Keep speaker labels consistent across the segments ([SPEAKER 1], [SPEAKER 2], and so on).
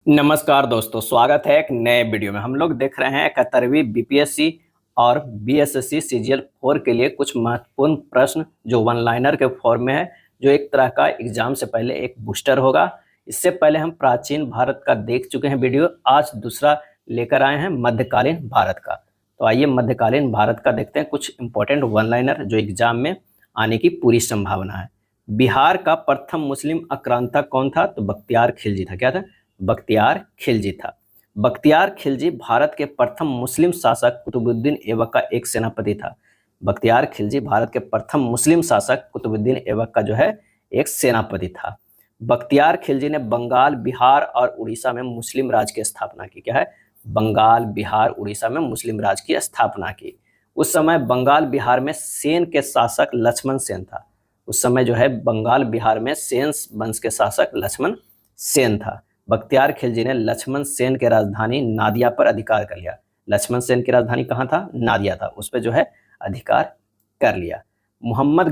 [SPEAKER 1] नमस्कार दोस्तों, स्वागत है एक नए वीडियो में। हम लोग देख रहे हैं 71वीं बीपीएससी और बीएसएससी सीजीएल 4 के लिए कुछ महत्वपूर्ण प्रश्न जो वन लाइनर के फॉर्म में है, जो एक तरह का एग्जाम से पहले एक बूस्टर होगा। इससे पहले हम प्राचीन भारत का देख चुके हैं वीडियो, आज दूसरा लेकर आए हैं मध्यकालीन भारत का। तो आइए मध्यकालीन भारत का देखते हैं कुछ इंपॉर्टेंट वन लाइनर जो एग्जाम में आने की पूरी संभावना है। बिहार का प्रथम मुस्लिम आक्रांता कौन था? तो बख्तियार खिलजी था। क्या था? बख्तियार खिलजी था। बख्तियार खिलजी भारत के प्रथम मुस्लिम शासक कुतुबुद्दीन ऐबक का एक सेनापति था। बख्तियार खिलजी भारत के प्रथम मुस्लिम शासक कुतुबुद्दीन ऐबक का जो है एक सेनापति था। बख्तियार खिलजी ने बंगाल, बिहार और उड़ीसा में मुस्लिम राज की स्थापना की। क्या है? बंगाल, बिहार, उड़ीसा में मुस्लिम राज की स्थापना की। उस समय बंगाल, बिहार में सेन के शासक लक्ष्मण सेन था। उस समय जो है बंगाल, बिहार में सेन वंश के शासक लक्ष्मण सेन था। बख्तियार खिलजी ने लक्ष्मण सेन के राजधानी नादिया पर अधिकार कर लिया। लक्ष्मण सेन की राजधानी कहाँ था? नादिया था। उस पर जो है अधिकार कर लिया। मोहम्मद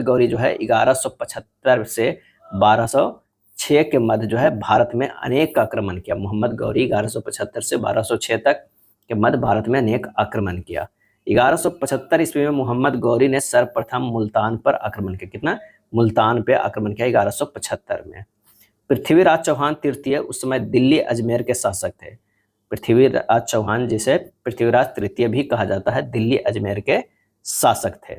[SPEAKER 1] गौरी जो है 1175 से 1206 के मध्य जो है भारत में अनेक आक्रमण किया। मोहम्मद गौरी 1175 से 1206 तक के मध्य भारत में अनेक आक्रमण किया। 1175 ईस्वी में मोहम्मद गौरी ने सर्वप्रथम मुल्तान पर आक्रमण किया। कितना? मुल्तान पे आक्रमण किया 1175 में। पृथ्वीराज चौहान तृतीय उस समय दिल्ली अजमेर के शासक थे। पृथ्वीराज चौहान, जिसे पृथ्वीराज तृतीय भी कहा जाता है, दिल्ली अजमेर के शासक थे।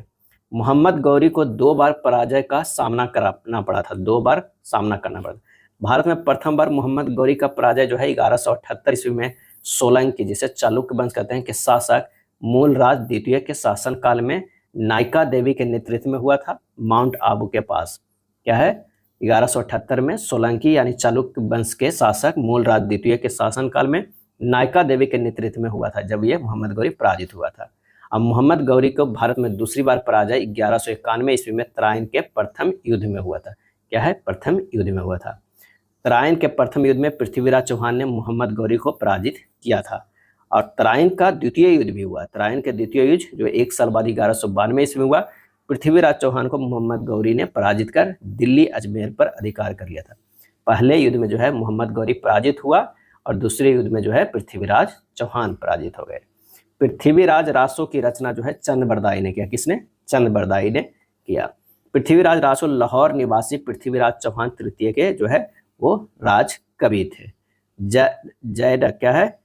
[SPEAKER 1] मोहम्मद गौरी को 2 बार पराजय का सामना करना पड़ा था। 2 बार सामना करना पड़ा था। भारत में प्रथम बार मोहम्मद गौरी का पराजय जो है 1178 ईस्वी में सोलंकी, जिसे चालुक्य वंश कहते हैं, के शासक मूलराज द्वितीय के शासन काल में नायका देवी के नेतृत्व में हुआ था, माउंट आबू के पास। क्या है? 1178 में सोलंकी यानी चालुक्य वंश के शासक मूलराज द्वितीय के शासनकाल में नायका देवी के नेतृत्व में हुआ था, जब यह मोहम्मद गौरी पराजित हुआ था। अब मोहम्मद गौरी को भारत में दूसरी बार पराजय 1191 ईस्वी में तराइन के प्रथम युद्ध में हुआ था। क्या है? प्रथम युद्ध में हुआ था। तराइन के प्रथम युद्ध में पृथ्वीराज चौहान ने मोहम्मद गौरी को पराजित किया था। और तराइन का द्वितीय युद्ध भी हुआ। तराइन के द्वितीय युद्ध जो 1 साल बाद 1192 ईस्वी में हुआ, पृथ्वीराज चौहान को मोहम्मद गौरी ने पराजित कर दिल्ली अजमेर पर अधिकार कर लिया था। पहले युद्ध में जो है मोहम्मद गौरी पराजित हुआ और दूसरे युद्ध में जो है पृथ्वीराज चौहान पराजित हो गए। पृथ्वीराज रासो की रचना जो है चंद बरदाई ने किया। किसने? चंद बरदाई ने किया। पृथ्वीराज रासो लाहौर निवासी पृथ्वीराज चौहान तृतीय के जो है वो राज कवि थे। जयनक क्या है?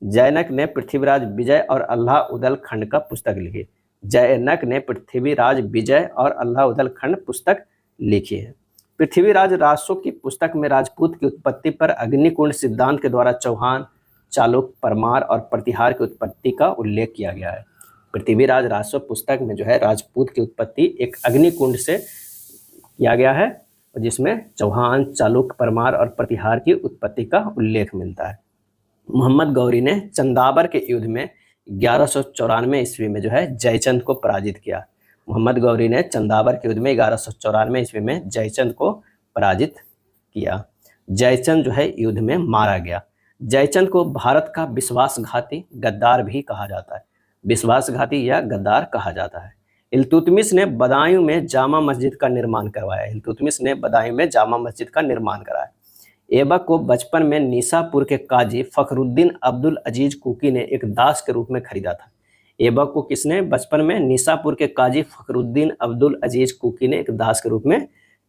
[SPEAKER 1] जैनक ने पृथ्वीराज विजय और अल्लाह उदल खंड का पुस्तक लिखी। जैनक ने पृथ्वीराज विजय और अल्लाह उदल खंड पुस्तक लिखी है। पृथ्वीराज रासो की पुस्तक में राजपूत की उत्पत्ति पर अग्निकुंड सिद्धांत के द्वारा चौहान, चालुक्य, परमार और प्रतिहार की उत्पत्ति का उल्लेख किया गया है। पृथ्वीराज रासो पुस्तक में जो है राजपूत की उत्पत्ति एक अग्निकुंड से किया गया है, जिसमें चौहान, चालुक्य, परमार और प्रतिहार की उत्पत्ति का उल्लेख मिलता है। मोहम्मद गौरी ने चंदावर के युद्ध में 1194 ईस्वी में जो है जयचंद को पराजित किया। मोहम्मद गौरी ने चंदावर के युद्ध में 1194 ईस्वी में जयचंद को पराजित किया। जयचंद जो है युद्ध में मारा गया। जयचंद को भारत का विश्वासघाती गद्दार भी कहा जाता है। विश्वासघाती या गद्दार कहा जाता है। इल्तुतमिश ने बदायूं में जामा मस्जिद का निर्माण करवाया। इल्तुतमिश ने बदायूं में जामा मस्जिद का निर्माण कराया। ऐबक को बचपन में निसापुर के काजी फखरुद्दीन अब्दुल अजीज कुकी ने एक दास के रूप में खरीदा था। ऐबक को किसने बचपन में निसापुर के काजी फखरुद्दीन अब्दुल अजीज कुकी ने एक दास के रूप में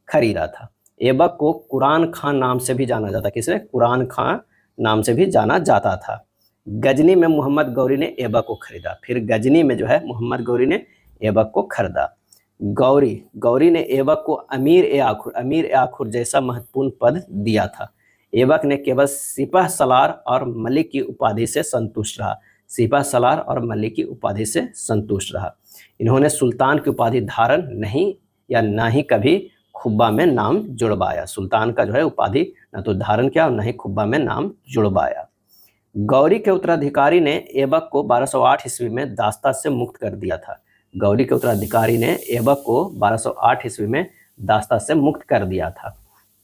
[SPEAKER 1] खरीदा था। ऐबक को कुरान खां नाम से भी जाना जाता। किसने? कुरान खां नाम से भी जाना जाता था। गजनी में मोहम्मद गौरी ने ऐबक को खरीदा। फिर गजनी में जो है मोहम्मद गौरी ने ऐबक को खरीदा। गौरी ने ऐबक को अमीर ए आखुर जैसा महत्वपूर्ण पद दिया था। ऐबक ने केवल सिपह सलार और मलिक की उपाधि से संतुष्ट रहा। सिपह सलार और मलिक की उपाधि से संतुष्ट रहा। इन्होंने सुल्तान की उपाधि धारण नहीं या ना ही कभी खुब्बा में नाम जुड़वाया। सुल्तान का जो है उपाधि न तो धारण किया और न ही खुब्बा में नाम जुड़वाया। गौरी के उत्तराधिकारी ने ऐबक को 1208 ईस्वी में दास्ता से मुक्त कर दिया था। गौरी के उत्तराधिकारी ने ऐबक को 1208 ईस्वी में दास्ता से मुक्त कर दिया था।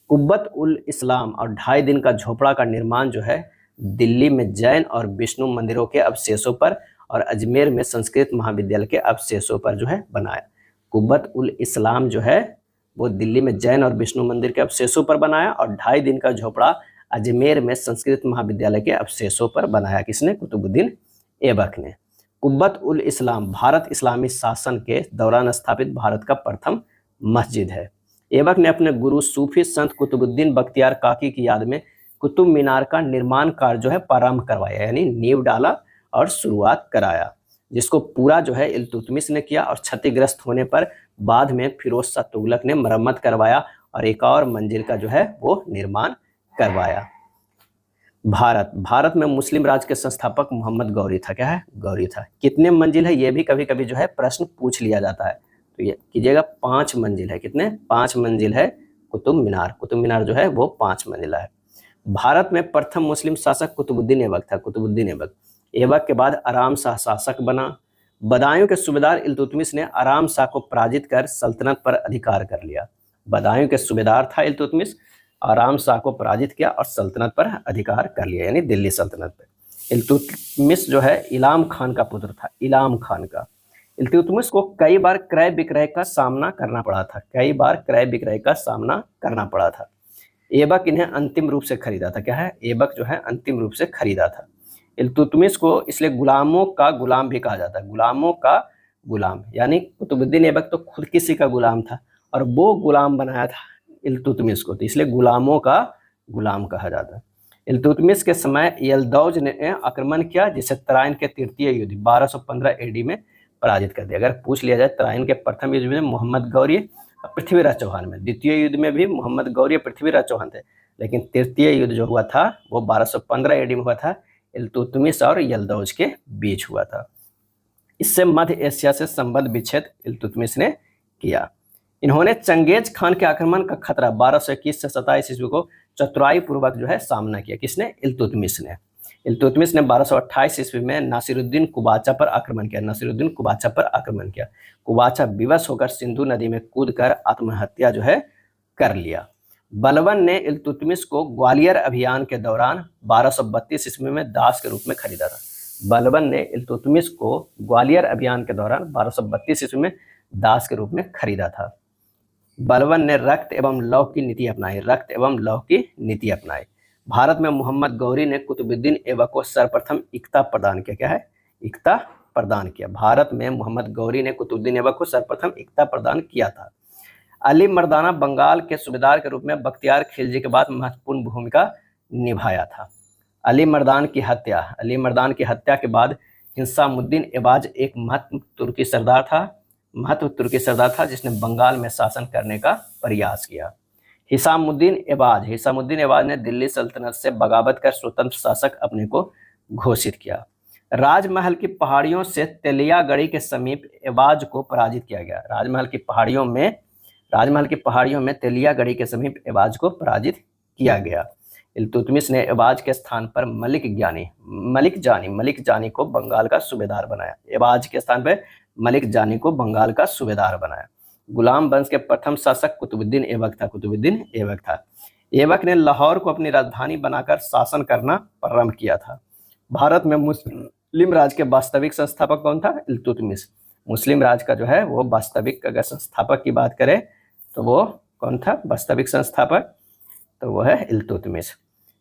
[SPEAKER 1] कुब्बत उल इस्लाम और 2.5 दिन का झोपड़ा का निर्माण जो है दिल्ली में जैन और विष्णु मंदिरों के अवशेषों पर और अजमेर में संस्कृत महाविद्यालय के अवशेषों पर जो है बनाया। कुब्बत उल इस्लाम जो है वो दिल्ली में जैन और विष्णु मंदिर के अवशेषों पर बनाया और 2.5 दिन का झोपड़ा अजमेर में संस्कृत महाविद्यालय के अवशेषों पर बनाया। किसने? कुतुबुद्दीन ऐबक ने। कुब्बत उल इस्लाम भारत इस्लामी शासन के दौरान स्थापित भारत का प्रथम मस्जिद है। ऐबक ने अपने गुरु सूफी संत कुतुबुद्दीन बख्तियार काकी की याद में कुतुब मीनार का निर्माण कार्य जो है प्रारंभ करवाया, यानी नींव डाला और शुरुआत कराया, जिसको पूरा जो है इल्तुतमिश ने किया और क्षतिग्रस्त होने पर बाद में फिरोज शाह तुगलक ने मरम्मत करवाया और एक और मंजिल का जो है वो निर्माण करवाया। भारत में मुस्लिम राज के संस्थापक मोहम्मद गौरी था। क्या है? गौरी था। कितने मंजिल है ये भी कभी कभी जो है प्रश्न पूछ लिया जाता है, तो ये कीजिएगा 5 मंजिल है। कितने? 5 मंजिल है कुतुब मीनार। कुतुब मीनार जो है वो 5 मंजिला है। भारत में प्रथम मुस्लिम शासक कुतुबुद्दीन ऐबक था। कुतुबुद्दीन ऐबक। ऐबक के बाद आराम शाह शासक बना। बदायूं के सूबेदार इल्तुतमिश ने आराम शाह को पराजित कर सल्तनत पर अधिकार कर लिया। बदायूं के सूबेदार था इल्तुतमिश, आराम शाह को पराजित किया और सल्तनत पर अधिकार कर लिया, यानी दिल्ली सल्तनत पर। इल्तुतमिश जो है इलाम खान का पुत्र था। इलाम खान का। इल्तुतमिश को कई बार क्रय विक्रय का सामना करना पड़ा था। कई बार क्रय विक्रय का सामना करना पड़ा था। ऐबक इन्हें अंतिम रूप से खरीदा था। क्या है? ऐबक जो है अंतिम रूप से खरीदा था। इल्तुतमिश को इसलिए गुलामों का गुलाम भी कहा जाता है। गुलामों का गुलाम, यानी कुतुबुद्दीन ऐबक तो खुद किसी का गुलाम था और वो गुलाम बनाया था इल्तुतमिश को, तो इसलिए गुलामों का गुलाम कहा जाता है। इल्तुतमिश के समय यल्दौज ने आक्रमण किया, जिसे तराइन के तृतीय युद्ध 1215 एडी में पराजित कर दिया। अगर पूछ लिया जाए तराइन के प्रथम युद्ध में मोहम्मद गौरी और पृथ्वीराज चौहान में, द्वितीय युद्ध में भी मोहम्मद गौरी और पृथ्वीराज चौहान थे, लेकिन तृतीय युद्ध जो हुआ था वो 1215 एडी में हुआ था, इल्तुतमिश और यल्दौज के बीच हुआ था। इससे मध्य एशिया से संबंध विच्छेद इल्तुतमिश ने किया। इन्होंने चंगेज खान के आक्रमण का खतरा 1221 से 27 ईस्वी को चतुराई पूर्वक जो है सामना किया। किसने? इल्तुतमिश ने। इल्तुतमिश ने 1228 ईस्वी में नासिरुद्दीन कुबाचा पर आक्रमण किया। नासिरुद्दीन कुबाचा पर आक्रमण किया। कुबाचा विवश होकर सिंधु नदी में कूदकर आत्महत्या जो है कर लिया। बलबन ने इल्तुतमिश को ग्वालियर अभियान के दौरान 1232 ईस्वी में दास के रूप में खरीदा था। बलबन ने इल्तुतमिश को ग्वालियर अभियान के दौरान 1232 ईस्वी में दास के रूप में खरीदा था। बलबन ने रक्त एवं लौह की नीति अपनाई। रक्त एवं लौह की नीति अपनाई। भारत में मोहम्मद गौरी ने कुतुबुद्दीन ऐबक को सर्वप्रथम इक्ता प्रदान किया। क्या है? इक्ता प्रदान किया। भारत में मोहम्मद गौरी ने कुतुबुद्दीन ऐबक को सर्वप्रथम इक्ता प्रदान किया था। अली मर्दाना बंगाल के सूबेदार के रूप में बख्तियार खिलजी के बाद महत्वपूर्ण भूमिका निभाया था। अली मर्दान की हत्या के बाद हिसामुद्दीन ऐबाज एक महत्व तुर्की सरदार था जिसने बंगाल में शासन करने का प्रयास किया। हिसामुद्दीन ऐबाज ने दिल्ली सल्तनत से बगावत कर स्वतंत्र शासक अपने को घोषित किया। राजमहल की पहाड़ियों से तेलियागढ़ी के समीप ऐबाज को पराजित किया गया। राजमहल की पहाड़ियों में तेलियागढ़ी के समीप ऐबाज को पराजित किया गया। इल्तुतमिश ने ऐबाज के स्थान पर मलिक जानी को बंगाल का सूबेदार बनाया। ऐबाज के स्थान पर मलिक जानी को बंगाल का सूबेदार बनाया। गुलाम वंश के प्रथम शासक कुतुबुद्दीन ऐबक था। ऐबक ने लाहौर को अपनी राजधानी बनाकर शासन करना प्रारंभ किया था। भारत में मुस्लिम राज के वास्तविक संस्थापक कौन था? इल्तुतमिश। मुस्लिम राज का जो है वो वास्तविक अगर संस्थापक की बात करें तो वो कौन था वास्तविक संस्थापक? तो वो है इल्तुतमिश।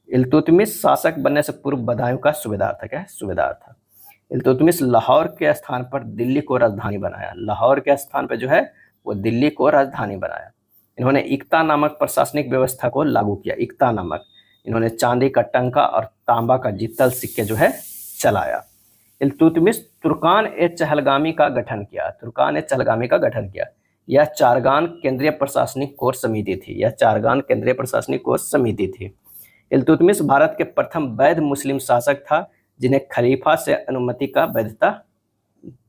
[SPEAKER 1] इल्तुतमिश शासक बनने से पूर्व बदायूं का सूबेदार था। क्या? सूबेदार था। इल्तुतमिश लाहौर के स्थान पर दिल्ली को राजधानी बनाया। लाहौर के स्थान पर जो है वो दिल्ली को राजधानी बनाया। इन्होंने इक्ता नामक प्रशासनिक व्यवस्था को लागू किया। इक्ता नामक। इन्होंने चांदी का टंका और तांबा का जितल सिक्के जो है चलाया। इल्तुतमिश तुर्कान ए चहलगामी का गठन किया। यह चारगान केंद्रीय प्रशासनिक कोर समिति थी। इल्तुतमिश भारत के प्रथम वैध मुस्लिम शासक था जिन्हें खलीफा से अनुमति का वैधता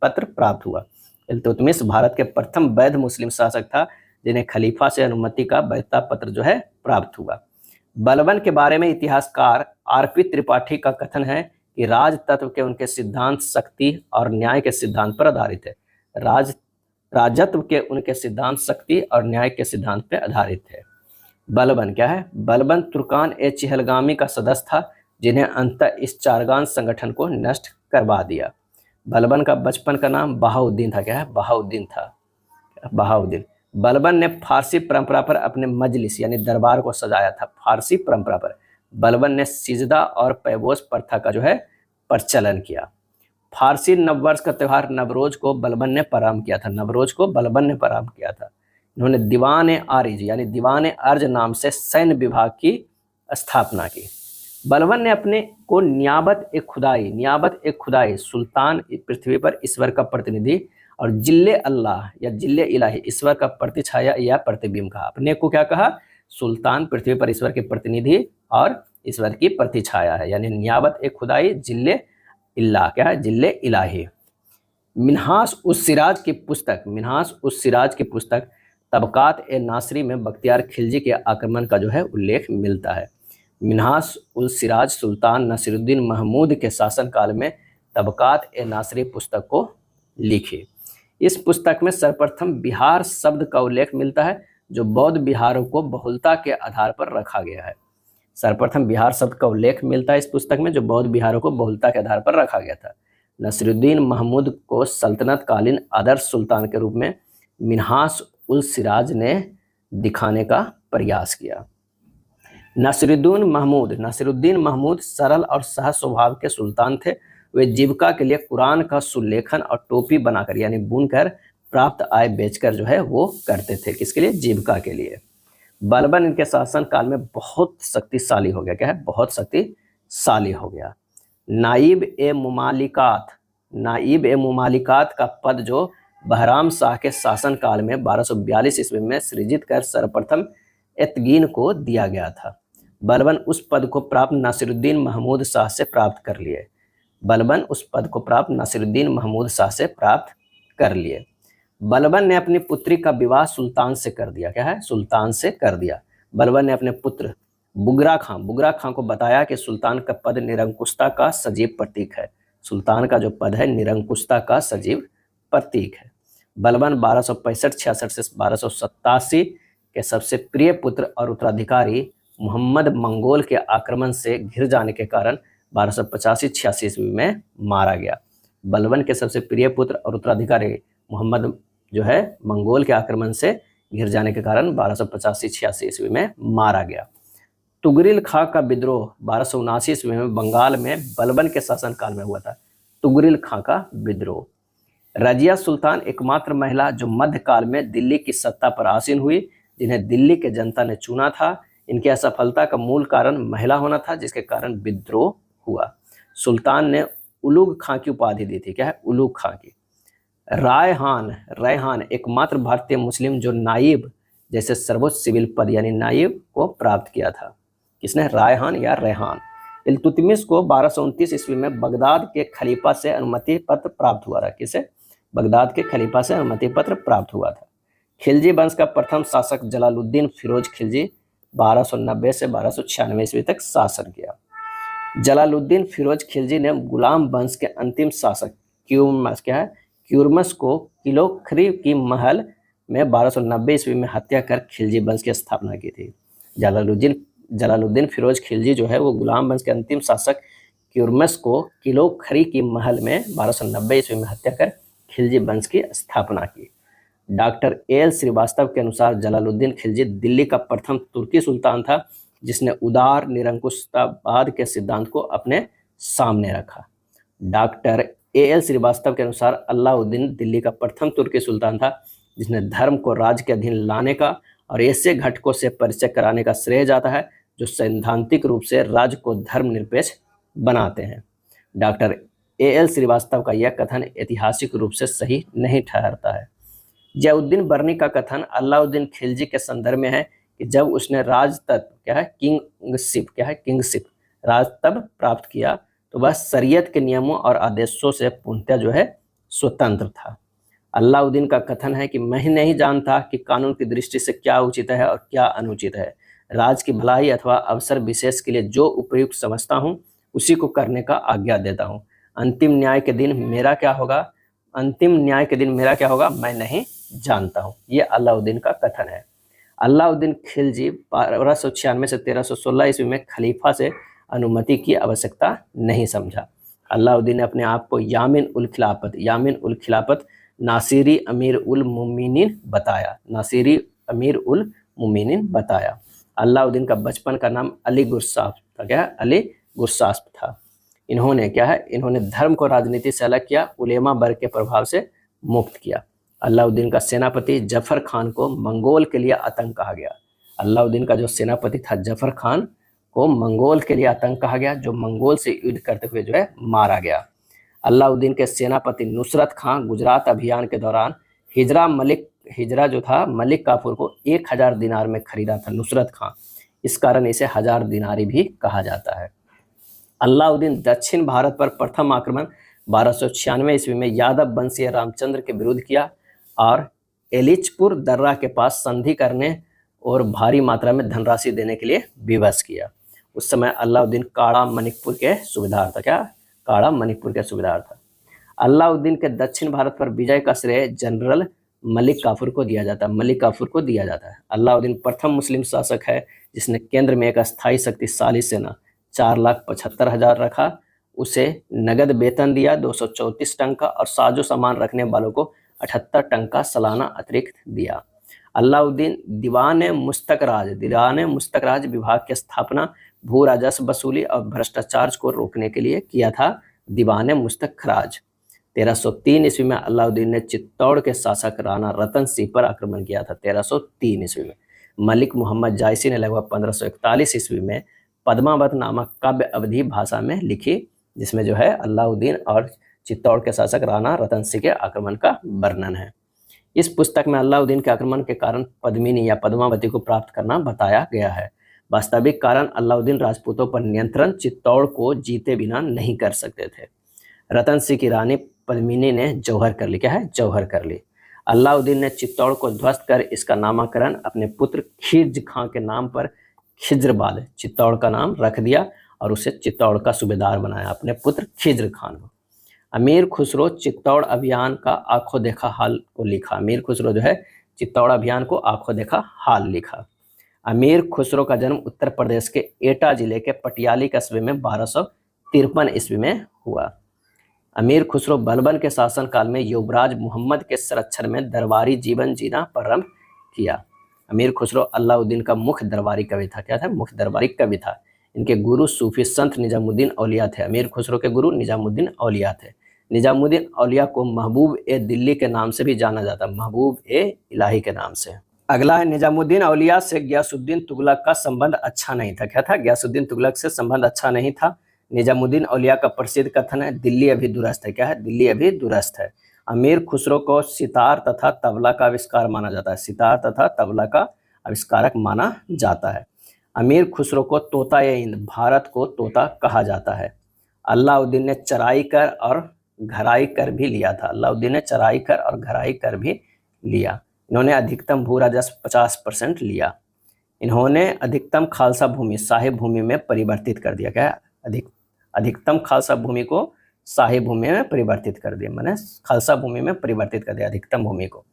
[SPEAKER 1] पत्र प्राप्त हुआ। इल्तुतमिश भारत के प्रथम वैध मुस्लिम शासक था जिन्हें खलीफा से अनुमति का वैधता पत्र जो है प्राप्त हुआ। बलबन के बारे में इतिहासकार आरपी त्रिपाठी का कथन है कि राज तत्व के उनके सिद्धांत शक्ति और न्याय के सिद्धांत पर आधारित है। राजत्व के उनके सिद्धांत शक्ति और न्याय के सिद्धांत पर आधारित थे। बलबन क्या है? बलबन तुर्कान ए चहलगामी का सदस्य था जिन्हें अंततः इस चारगान संगठन को नष्ट करवा दिया। बलबन का बचपन का नाम बहाउद्दीन था। क्या है? बहाउद्दीन। बलबन ने फारसी परंपरा पर अपने मजलिस यानी दरबार को सजाया था। फारसी परंपरा पर बलबन ने सिजदा और पैबोस प्रथा का जो है प्रचलन किया। फारसी नववर्ष का त्यौहार नवरोज को बलबन ने प्रारंभ किया था। नवरोज को बलबन ने प्रारंभ किया था। इन्होंने दीवान आरिज यानी दीवान अर्ज नाम से सैन्य विभाग की स्थापना की। बलबन ने अपने को नियाबत ए खुदाई सुल्तान पृथ्वी पर ईश्वर का प्रतिनिधि और जिल्ले अल्लाह या जिल्ले इलाही ईश्वर का प्रतिछाया या प्रतिबिंब कहा। अपने को क्या कहा? सुल्तान पृथ्वी पर ईश्वर के प्रतिनिधि और ईश्वर की प्रतिछाया है, यानी नियाबत ए खुदाई जिल्ले इल्लाह क्या है? जिल्ले इलाही। मिन्हास उस सिराज की पुस्तक तबकात ए नासरी में बख्तियार खिलजी के आक्रमण का जो है उल्लेख मिलता है। मिन्हास उल सिराज सुल्तान नसीरुद्दीन महमूद के शासनकाल में तबकात ए नासरी पुस्तक को लिखी। इस पुस्तक में सर्वप्रथम बिहार शब्द का उल्लेख मिलता है, जो बौद्ध बिहारों को बहुलता के आधार पर रखा गया है। सर्वप्रथम बिहार शब्द का उल्लेख मिलता है इस पुस्तक में, जो बौद्ध बिहारों को बहुलता के आधार पर रखा गया था। नसीरुद्दीन महमूद को सल्तनत कालीन आदर्श सुल्तान के रूप में मिन्हास उल सिराज ने दिखाने का प्रयास किया। नसीरुद्दीन महमूद सरल और सहज स्वभाव के सुल्तान थे। वे जीविका के लिए कुरान का सुलेखन और टोपी बनाकर यानी बुनकर प्राप्त आय बेचकर जो है वो करते थे। किसके लिए? जीविका के लिए। बलबन इनके शासन काल में बहुत शक्तिशाली हो गया। क्या है? बहुत शक्तिशाली हो गया। नाइब ए मुमालिकात का पद जो बहराम शाह के शासन काल में 1242 ईस्वी में सृजित कर सर्वप्रथम एतगीन को दिया गया था। बलबन उस पद को प्राप्त नासिरुद्दीन महमूद शाह से प्राप्त कर लिए। बलबन ने अपनी पुत्री का विवाह सुल्तान से कर दिया। क्या है? सुल्तान से कर दिया। बलबन ने अपने पुत्र बुगरा खां को बताया कि सुल्तान का पद निरंकुशता का सजीव प्रतीक है। सुल्तान का जो पद है निरंकुशता का सजीव प्रतीक है। बलबन 1265-66 से 1287 के सबसे प्रिय पुत्र और उत्तराधिकारी मोहम्मद मंगोल के आक्रमण से घिर जाने के कारण 1285-86 ईस्वी में मारा गया। बलबन के सबसे प्रिय पुत्र और उत्तराधिकारी मोहम्मद जो है मंगोल के आक्रमण से घिर जाने के कारण 1285-86 ईस्वी में मारा गया। तुगरिल खां का विद्रोह 1279 ईस्वी में बंगाल में बलबन के शासनकाल में हुआ था। तुगरिल खां का विद्रोह। रजिया सुल्तान एकमात्र महिला जो मध्यकाल में दिल्ली की सत्ता पर आसीन हुई, जिन्हें दिल्ली के जनता ने चुना था। इनकी असफलता का मूल कारण महिला होना था, जिसके कारण विद्रोह हुआ। सुल्तान ने उलूग खां की उपाधि दी थी। क्या है? उलूग खां की। रैहान एकमात्र भारतीय मुस्लिम जो नाइब जैसे सर्वोच्च सिविल पद यानी नाइब को प्राप्त किया था। किसने? रायहान या रेहान। इल्तुतमिश को 1229 ईस्वी में बगदाद के खलीफा से अनुमति पत्र प्राप्त हुआ था। किसे? बगदाद के खलीफा से अनुमति पत्र प्राप्त हुआ था। खिलजी वंश का प्रथम शासक जलालुद्दीन फिरोज खिलजी 1290 से 1296 ईस्वी तक शासन किया। जलालुद्दीन फिरोज खिलजी ने गुलाम वंश के अंतिम शासक क्यूरमस को किलोखरी की महल में 1290 ईस्वी में हत्या कर खिलजी वंश की स्थापना की थी। जलालुद्दीन फिरोज खिलजी जो है वो गुलाम वंश के अंतिम शासक क्यूरमस को किलोखरी की महल में 1290 ईस्वी में हत्या कर खिलजी वंश की स्थापना की। डॉक्टर एल श्रीवास्तव के अनुसार जलालुद्दीन खिलजी दिल्ली का प्रथम तुर्की सुल्तान था, जिसने उदार निरंकुशतावाद के सिद्धांत को अपने सामने रखा। डॉक्टर एल श्रीवास्तव के अनुसार अलाउद्दीन दिल्ली का प्रथम तुर्की सुल्तान था, जिसने धर्म को राज्य के अधीन लाने का और ऐसे घटकों से परिचय कराने का श्रेय जाता है जो सैद्धांतिक रूप से राज्य को धर्मनिरपेक्ष बनाते हैं। डॉक्टर एल श्रीवास्तव का यह कथन ऐतिहासिक रूप से सही नहीं ठहरता है। जयाउद्दीन बर्नी का कथन अलाउद्दीन खिलजी के संदर्भ में है कि जब उसने राजतत्व किंगशिप राजतत्व प्राप्त किया तो वह शरीयत के नियमों और आदेशों से पूर्णतः जो है स्वतंत्र था। अलाउद्दीन का कथन है कि मैं नहीं जानता कि कानून की दृष्टि से क्या उचित है और क्या अनुचित है। राज की भलाई अथवा अवसर विशेष के लिए जो उपयुक्त समझता हूँ उसी को करने का आज्ञा देता हूँ। अंतिम न्याय के दिन मेरा क्या होगा मैं नहीं जानता हूँ। ये अलाउद्दीन का कथन है। अलाउद्दीन खिलजी 1296 से 1316 ईस्वी में खलीफा से अनुमति की आवश्यकता नहीं समझा। अलाउद्दीन ने अपने आप को यामिन उल खिलाफत नासिरी अमीर उल मुमिनीन बताया। अलाउद्दीन का बचपन का नाम अली गुरसाफ था, क्या है, अली गुस्सास्प था। इन्होंने क्या है, इन्होंने धर्म को राजनीति से अलग किया, उलेमा वर्ग के प्रभाव से मुक्त किया। अलाउद्दीन का सेनापति जफर खान को मंगोल के लिए आतंक कहा गया। अलाउद्दीन का जो सेनापति था जफर खान को मंगोल के लिए आतंक कहा गया, जो मंगोल से युद्ध करते हुए जो है मारा गया। अलाउद्दीन के सेनापति नुसरत खान गुजरात अभियान के दौरान हिजरा जो था मलिक काफूर को 1000 दिनार में खरीदा था नुसरत खान, इस कारण इसे 1000 दिनारी भी कहा जाता है। अलाउद्दीन दक्षिण भारत पर प्रथम आक्रमण 1296 ईस्वी में यादव वंशीय रामचंद्र के विरुद्ध किया और एलिचपुर दर्रा के पास संधि करने और भारी मात्रा में धनराशि देने के लिए विवश किया। उस समय अलाउद्दीन काड़ा मणिपुर के सूबेदार था, क्या, काड़ा मणिपुर के सूबेदार था। अलाउद्दीन के दक्षिण भारत पर विजय का श्रेय जनरल मलिक काफूर को दिया जाता है। अलाउद्दीन प्रथम मुस्लिम शासक है जिसने केंद्र में एक अस्थायी शक्तिशाली सेना 4,75,000 रखा, उसे नगद वेतन दिया 234 टन का और साजो सामान रखने वालों को 78 टन का सालाना अतिरिक्त दिया। अलाउद्दीन दीवान मुस्तक राज विभाग की स्थापना भू राजस्व वसूली और भ्रष्टाचार को रोकने के लिए किया था। दीवान मुस्तक राज 1303 ईस्वी में अलाउद्दीन ने चित्तौड़ के शासक राणा रतन सिंह पर आक्रमण किया था। 1303 ईस्वी में मलिक मोहम्मद जायसी ने लगभग 1541 ईस्वी में पद्मावत नामक काव्य अवधी भाषा में लिखी, जिसमें जो है अलाउद्दीन और चित्तौड़ के शासक राणा रतन सिंह के आक्रमण का वर्णन है। इस पुस्तक में अलाउद्दीन के आक्रमण के कारण पद्मिनी या पद्मावती को प्राप्त करना बताया गया है। वास्तविक कारण अलाउद्दीन राजपूतों पर नियंत्रण चित्तौड़ को जीते बिना नहीं कर सकते थे। रतन सिंह की रानी पद्मिनी ने जौहर कर ली, क्या है, जौहर कर ली। अलाउद्दीन ने चित्तौड़ को ध्वस्त कर इसका नामकरण अपने पुत्र खिज्र खां के नाम पर खिज्रबाद चित्तौड़ का नाम रख दिया और उसे चित्तौड़ का सूबेदार बनाया, अपने पुत्र खिज्र खान को। अमीर खुसरो चित्तौड़ अभियान का आंखों देखा हाल को लिखा। अमीर खुसरो जो है चित्तौड़ अभियान को आंखों देखा हाल लिखा। अमीर खुसरो का जन्म उत्तर प्रदेश के एटा जिले के पटियाली कस्बे में 1253 ईस्वी में हुआ। अमीर खुसरो बलबन के शासनकाल में युवराज मोहम्मद के संरक्षण में दरबारी जीवन जीना प्रारंभ किया। अमीर खुसरो अलाउद्दीन का मुख्य दरबारी कवि था, क्या था, मुख्य दरबारी कवि था। इनके गुरु सूफी संत निजामुद्दीन औलिया थे। अमीर खुसरो के गुरु निजामुद्दीन औलिया थे। निजामुद्दीन औलिया को महबूब ए दिल्ली के नाम से भी जाना जाता, महबूब ए इलाही के नाम से। अगला है निजामुद्दीन औलिया से गयासुद्दीन तुगलक का संबंध अच्छा नहीं था, क्या था, गयासुद्दीन तुगलक से संबंध अच्छा नहीं था। निजामुद्दीन औलिया का प्रसिद्ध कथन है दिल्ली अभी दुरुस्त है, क्या है, दिल्ली अभी दुरुस्त है। अमीर खुसरो को सितार तथा तबला का आविष्कार माना जाता है, सितार तथा तबला का आविष्कारक माना जाता है। अमीर खुसरो को तोता ए हिंद, भारत को तोता कहा जाता है। अलाउद्दीन ने चराई कर और घराई कर भी लिया था। अलाउद्दीन ने चराई कर और घराई कर भी लिया। इन्होंने अधिकतम भू राजस्व 50% लिया। इन्होंने अधिकतम खालसा भूमि शाही भूमि में परिवर्तित कर दिया, क्या, अधिकतम खालसा भूमि को शाही भूमि में परिवर्तित कर दिया, मैंने खालसा भूमि में परिवर्तित कर दिया अधिकतम भूमि को।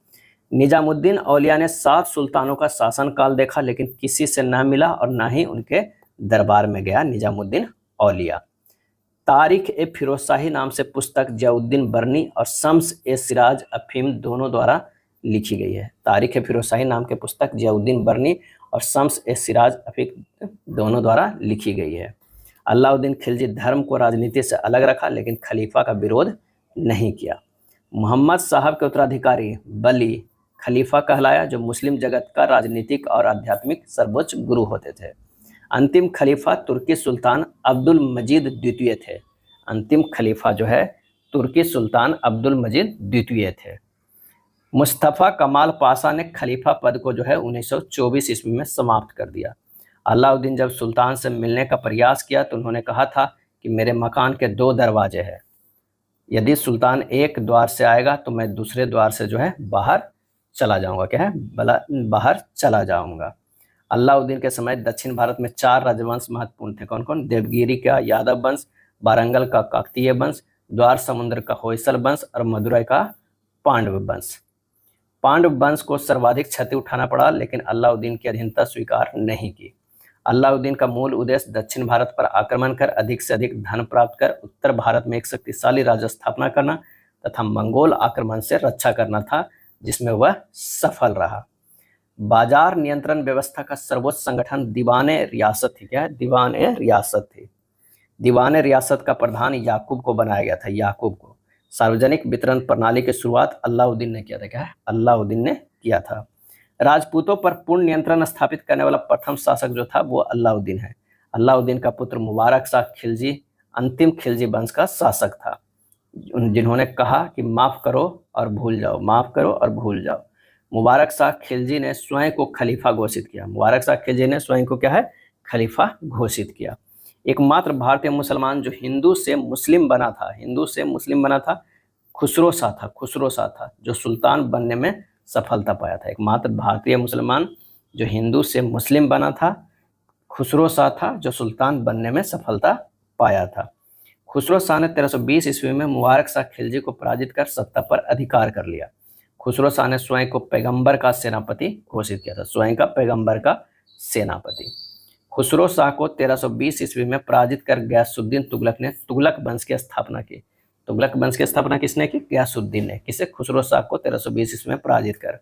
[SPEAKER 1] निजामुद्दीन औलिया ने 7 सुल्तानों का शासनकाल देखा, लेकिन किसी से न मिला और न ही उनके दरबार में गया निजामुद्दीन औलिया। तारीख ए फिरोजशाही नाम से पुस्तक जियाउद्दीन बरनी और शम्स ए सिराज अफीम दोनों द्वारा लिखी गई है। तारीख ए फिरोजशाही नाम के पुस्तक जियाउद्दीन बरनी और शम्स ए सिराज अफीम दोनों द्वारा लिखी गई है। अलाउद्दीन खिलजी धर्म को राजनीति से अलग रखा, लेकिन खलीफा का विरोध नहीं किया। मोहम्मद साहब के उत्तराधिकारी बली खलीफा कहलाया, जो मुस्लिम जगत का राजनीतिक और आध्यात्मिक सर्वोच्च गुरु होते थे। अंतिम खलीफा तुर्की सुल्तान अब्दुल मजीद द्वितीय थे। अंतिम खलीफा जो है तुर्की सुल्तान अब्दुल मजीद द्वितीय थे। मुस्तफ़ा कमाल पाशा ने खलीफा पद को जो है 1924 ईस्वी में समाप्त कर दिया। अलाउद्दीन जब सुल्तान से मिलने का प्रयास किया तो उन्होंने कहा था कि मेरे मकान के 2 दरवाजे हैं, यदि सुल्तान एक द्वार से आएगा तो मैं दूसरे द्वार से जो है बाहर चला जाऊंगा, क्या है, बाहर चला जाऊंगा। अलाउद्दीन के समय दक्षिण भारत में 4 राजवंश महत्वपूर्ण थे। कौन कौन? देवगिरी का यादव वंश, वारंगल का काकतीय वंश, द्वार समुद्र का होयसल वंश और मदुरै का पांडव वंश। पांडव वंश को सर्वाधिक क्षति उठाना पड़ा, लेकिन अलाउद्दीन की अधीनता स्वीकार नहीं की। अलाउद्दीन का मूल उद्देश्य दक्षिण भारत पर आक्रमण कर अधिक से अधिक धन प्राप्त कर उत्तर भारत में एक शक्तिशाली राज्य स्थापना करना तथा मंगोल आक्रमण से रक्षा करना था, जिसमें वह सफल रहा। बाजार नियंत्रण व्यवस्था का सर्वोच्च संगठन दीवाने रियासत थी। क्या है? दीवाने रियासत थी। दीवाने रियासत का प्रधान याकूब को बनाया गया था, याकूब को। सार्वजनिक वितरण प्रणाली की शुरुआत अलाउद्दीन ने किया था। क्या है? अलाउद्दीन ने किया था। राजपूतों पर पूर्ण नियंत्रण स्थापित करने वाला प्रथम शासक जो था वो अलाउद्दीन है। अलाउद्दीन का पुत्र मुबारक शाह खिलजी अंतिम खिलजी वंश का शासक था, जिन्होंने कहा कि माफ करो और भूल जाओ, माफ करो और भूल जाओ। मुबारक शाह खिलजी ने स्वयं को खलीफा घोषित किया। मुबारक शाह खिलजी ने स्वयं को क्या है? खलीफा घोषित किया। एकमात्र भारतीय मुसलमान जो हिंदू से मुस्लिम बना था, हिंदू से मुस्लिम बना था, खुसरो शाह था। खुसरो शाह था जो सुल्तान बनने में सफलता पाया था। एकमात्र भारतीय मुसलमान जो हिंदू से मुस्लिम बना था, खुसरो शाह था जो सुल्तान बनने में सफलता पाया था। खुसरो शाह ने 1320 ईस्वी में मुबारक शाह खिलजी को पराजित कर सत्ता पर अधिकार कर लिया। खुसरो शाह ने स्वयं को पैगंबर का सेनापति घोषित किया था, स्वयं का पैगंबर का सेनापति। खुसरो शाह को 1320 ईस्वी में पराजित कर गयासुद्दीन तुगलक ने तुगलक वंश की स्थापना की। तुगलक वंश की स्थापना किसने की? गयासुद्दीन ने। किसे? खुसरो शाह को 1320 ईस्वी में पराजित कर।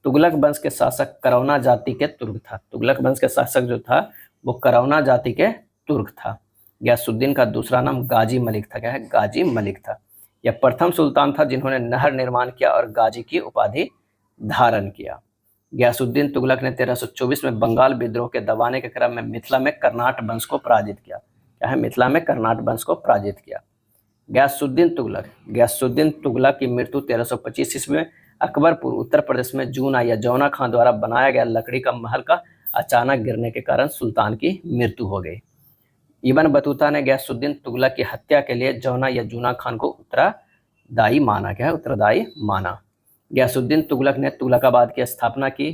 [SPEAKER 1] तुगलक वंश के शासक करौना जाति के तुर्क था। तुगलक वंश के शासक जो था वो करौना जाति के तुर्क था। गयासुद्दीन का दूसरा नाम गाजी मलिक था। क्या है? गाजी मलिक था। यह प्रथम सुल्तान था जिन्होंने नहर निर्माण किया और गाजी की उपाधि धारण किया। गयासुद्दीन तुगलक ने 1324 में बंगाल विद्रोह के दबाने के क्रम में मिथिला में कर्नाट वंश को पराजित किया। क्या है? मिथिला में कर्नाट वंश को पराजित किया। गयासुद्दीन तुगलक की मृत्यु 1325 ईस्वी में अकबरपुर उत्तर प्रदेश में जूना या जौना खां द्वारा बनाया गया लकड़ी का महल का अचानक गिरने के कारण सुल्तान की मृत्यु हो गई। इब्न बतूता ने गयासुद्दीन तुगलक की हत्या के लिए जौना या जूना खान को उत्तरदायी माना। क्या है? उत्तरदायी माना। गयासुद्दीन तुगलक ने तुगलकाबाद की स्थापना की।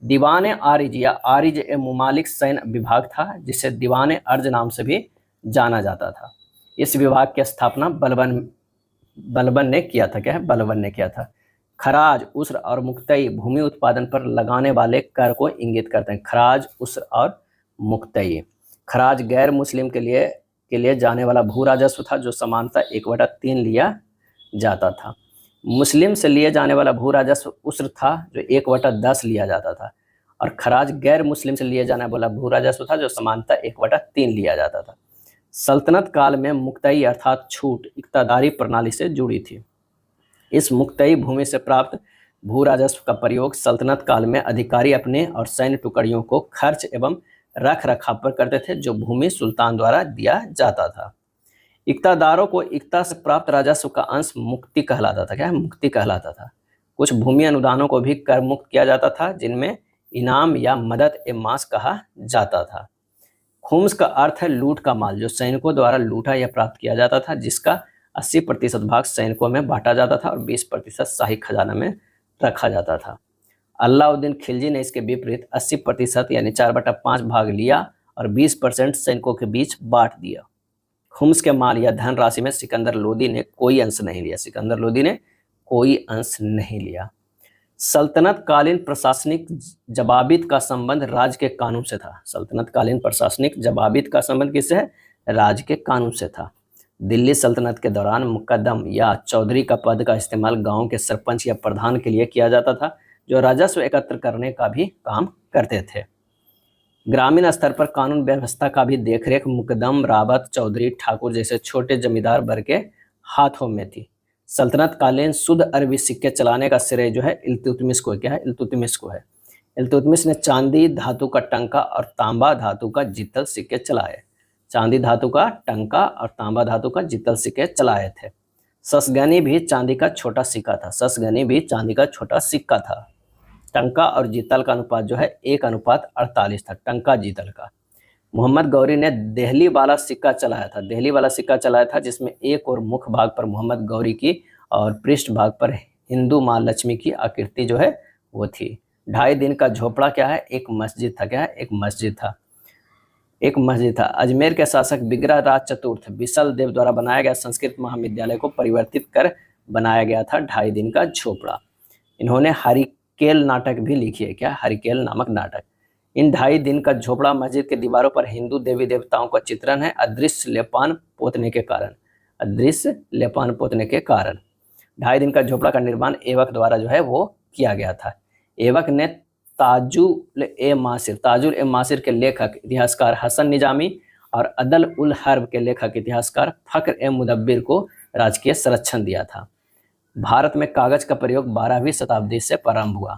[SPEAKER 1] दीवान आरिज या आरिज ए मुमालिक सैन्य विभाग था, जिसे दीवान अर्ज नाम से भी जाना जाता था। इस विभाग की स्थापना बलबन ने किया था। क्या है? बलबन ने किया था। खराज, उस्र और मुक्तई भूमि उत्पादन पर लगाने वाले कर को इंगित करते हैं। खराज, उस्र और मुक्तई। खराज गैर मुस्लिम के लिए जाने वाला भू राजस्व था जो सामान्यतः 1/3 लिया जाता था। मुस्लिम से लिए जाने वाला भू राजस्व उस्र था जो 1/10 लिया जाता था, और खराज गैर मुस्लिम से लिए जाने वाला भू राजस्व था जो सामान्यतः 1/3 लिया जाता था। सल्तनत काल में मुक्तई अर्थात छूट इक्तादारी प्रणाली से जुड़ी थी। इस मुक्तई भूमि से प्राप्त भू राजस्व का प्रयोग सल्तनत काल में अधिकारी अपने और सैन्य टुकड़ियों को खर्च एवं रख रखाव पर करते थे, जो भूमि सुल्तान द्वारा दिया जाता था। इक्तादारों को इक्ता से प्राप्त राजस्व का अंश मुक्ति कहलाता था। क्या है? मुक्ति कहलाता था। कुछ भूमि अनुदानों को भी कर मुक्त किया जाता था, जिनमें इनाम या मदद ए मास कहा जाता था। खुम्स का अर्थ है लूट का माल, जो सैनिकों द्वारा लूटा या प्राप्त किया जाता था, जिसका 80% भाग सैनिकों में बांटा जाता था और 20% शाही खजाना में रखा जाता था। अलाउद्दीन खिलजी ने इसके विपरीत 80% यानी 4/5 भाग लिया और 20% सैनिकों के बीच बांट दिया। खुम्स के माल या धन राशि में सिकंदर लोदी ने कोई अंश नहीं लिया। सिकंदर लोदी ने कोई अंश नहीं लिया। सल्तनत कालीन प्रशासनिक जवाबित का संबंध राज्य के कानून से था। सल्तनत कालीन प्रशासनिक जवाबित का संबंध किससे है? राज्य के कानून से था। दिल्ली सल्तनत के दौरान मुकद्दम या चौधरी का पद का इस्तेमाल गांव के सरपंच या प्रधान के लिए किया जाता था, जो राजस्व एकत्र करने का भी काम करते थे। ग्रामीण स्तर पर कानून व्यवस्था का भी देखरेख मुकद्दम, रावत, चौधरी, ठाकुर जैसे छोटे जमींदार वर्ग के हाथों में थी। सल्तनत कालीन शुद्ध अरबी सिक्के चलाने का श्रेय जो है इल्तुतमिश को क्या है? इल्तुतमिश को है। इल्तुतमिश ने चांदी धातु का टंका और तांबा धातु का जितल सिक्के चलाए। चांदी धातु का टंका और तांबा धातु का जितल सिक्के चलाए थे। ससगनी भी चांदी का छोटा सिक्का था। ससगनी भी चांदी का छोटा सिक्का था। टंका और जितल का अनुपात जो है 1:48 था, टंका जितल का। मोहम्मद गौरी ने देहली वाला सिक्का चलाया था। देहली वाला सिक्का चलाया था जिसमें एक और मुख्य भाग पर मोहम्मद गौरी की और पृष्ठ भाग पर हिंदू माँ लक्ष्मी की आकृति जो है वो थी। 2.5 दिन का झोपड़ा क्या है? एक मस्जिद था। क्या है? एक मस्जिद था। एक मस्जिद था। अजमेर के शासक विग्रहराज चतुर्थ बिसल देव द्वारा बनाया गया संस्कृत महाविद्यालय को परिवर्तित कर बनाया गया था 2.5 दिन का झोपड़ा। इन्होंने हरिकेल नाटक भी लिखी है। क्या? हरिकेल नामक नाटक। इन 2.5 दिन का झोपड़ा मस्जिद के दीवारों पर हिंदू देवी देवताओं का चित्रण है, अदृश्य लेपान पोतने के कारण। अदृश्य लेपान पोतने के कारण 2.5 दिन का झोपड़ा का निर्माण एवक द्वारा जो है वो किया गया था। एवक ने ताजुल ए मासिर के लेखक इतिहासकार हसन निजामी और अदल उल हर्ब के लेखक इतिहासकार फख्र ए मुदब्बिर को राजकीय संरक्षण दिया था। भारत में कागज का प्रयोग 12वीं शताब्दी से प्रारंभ हुआ।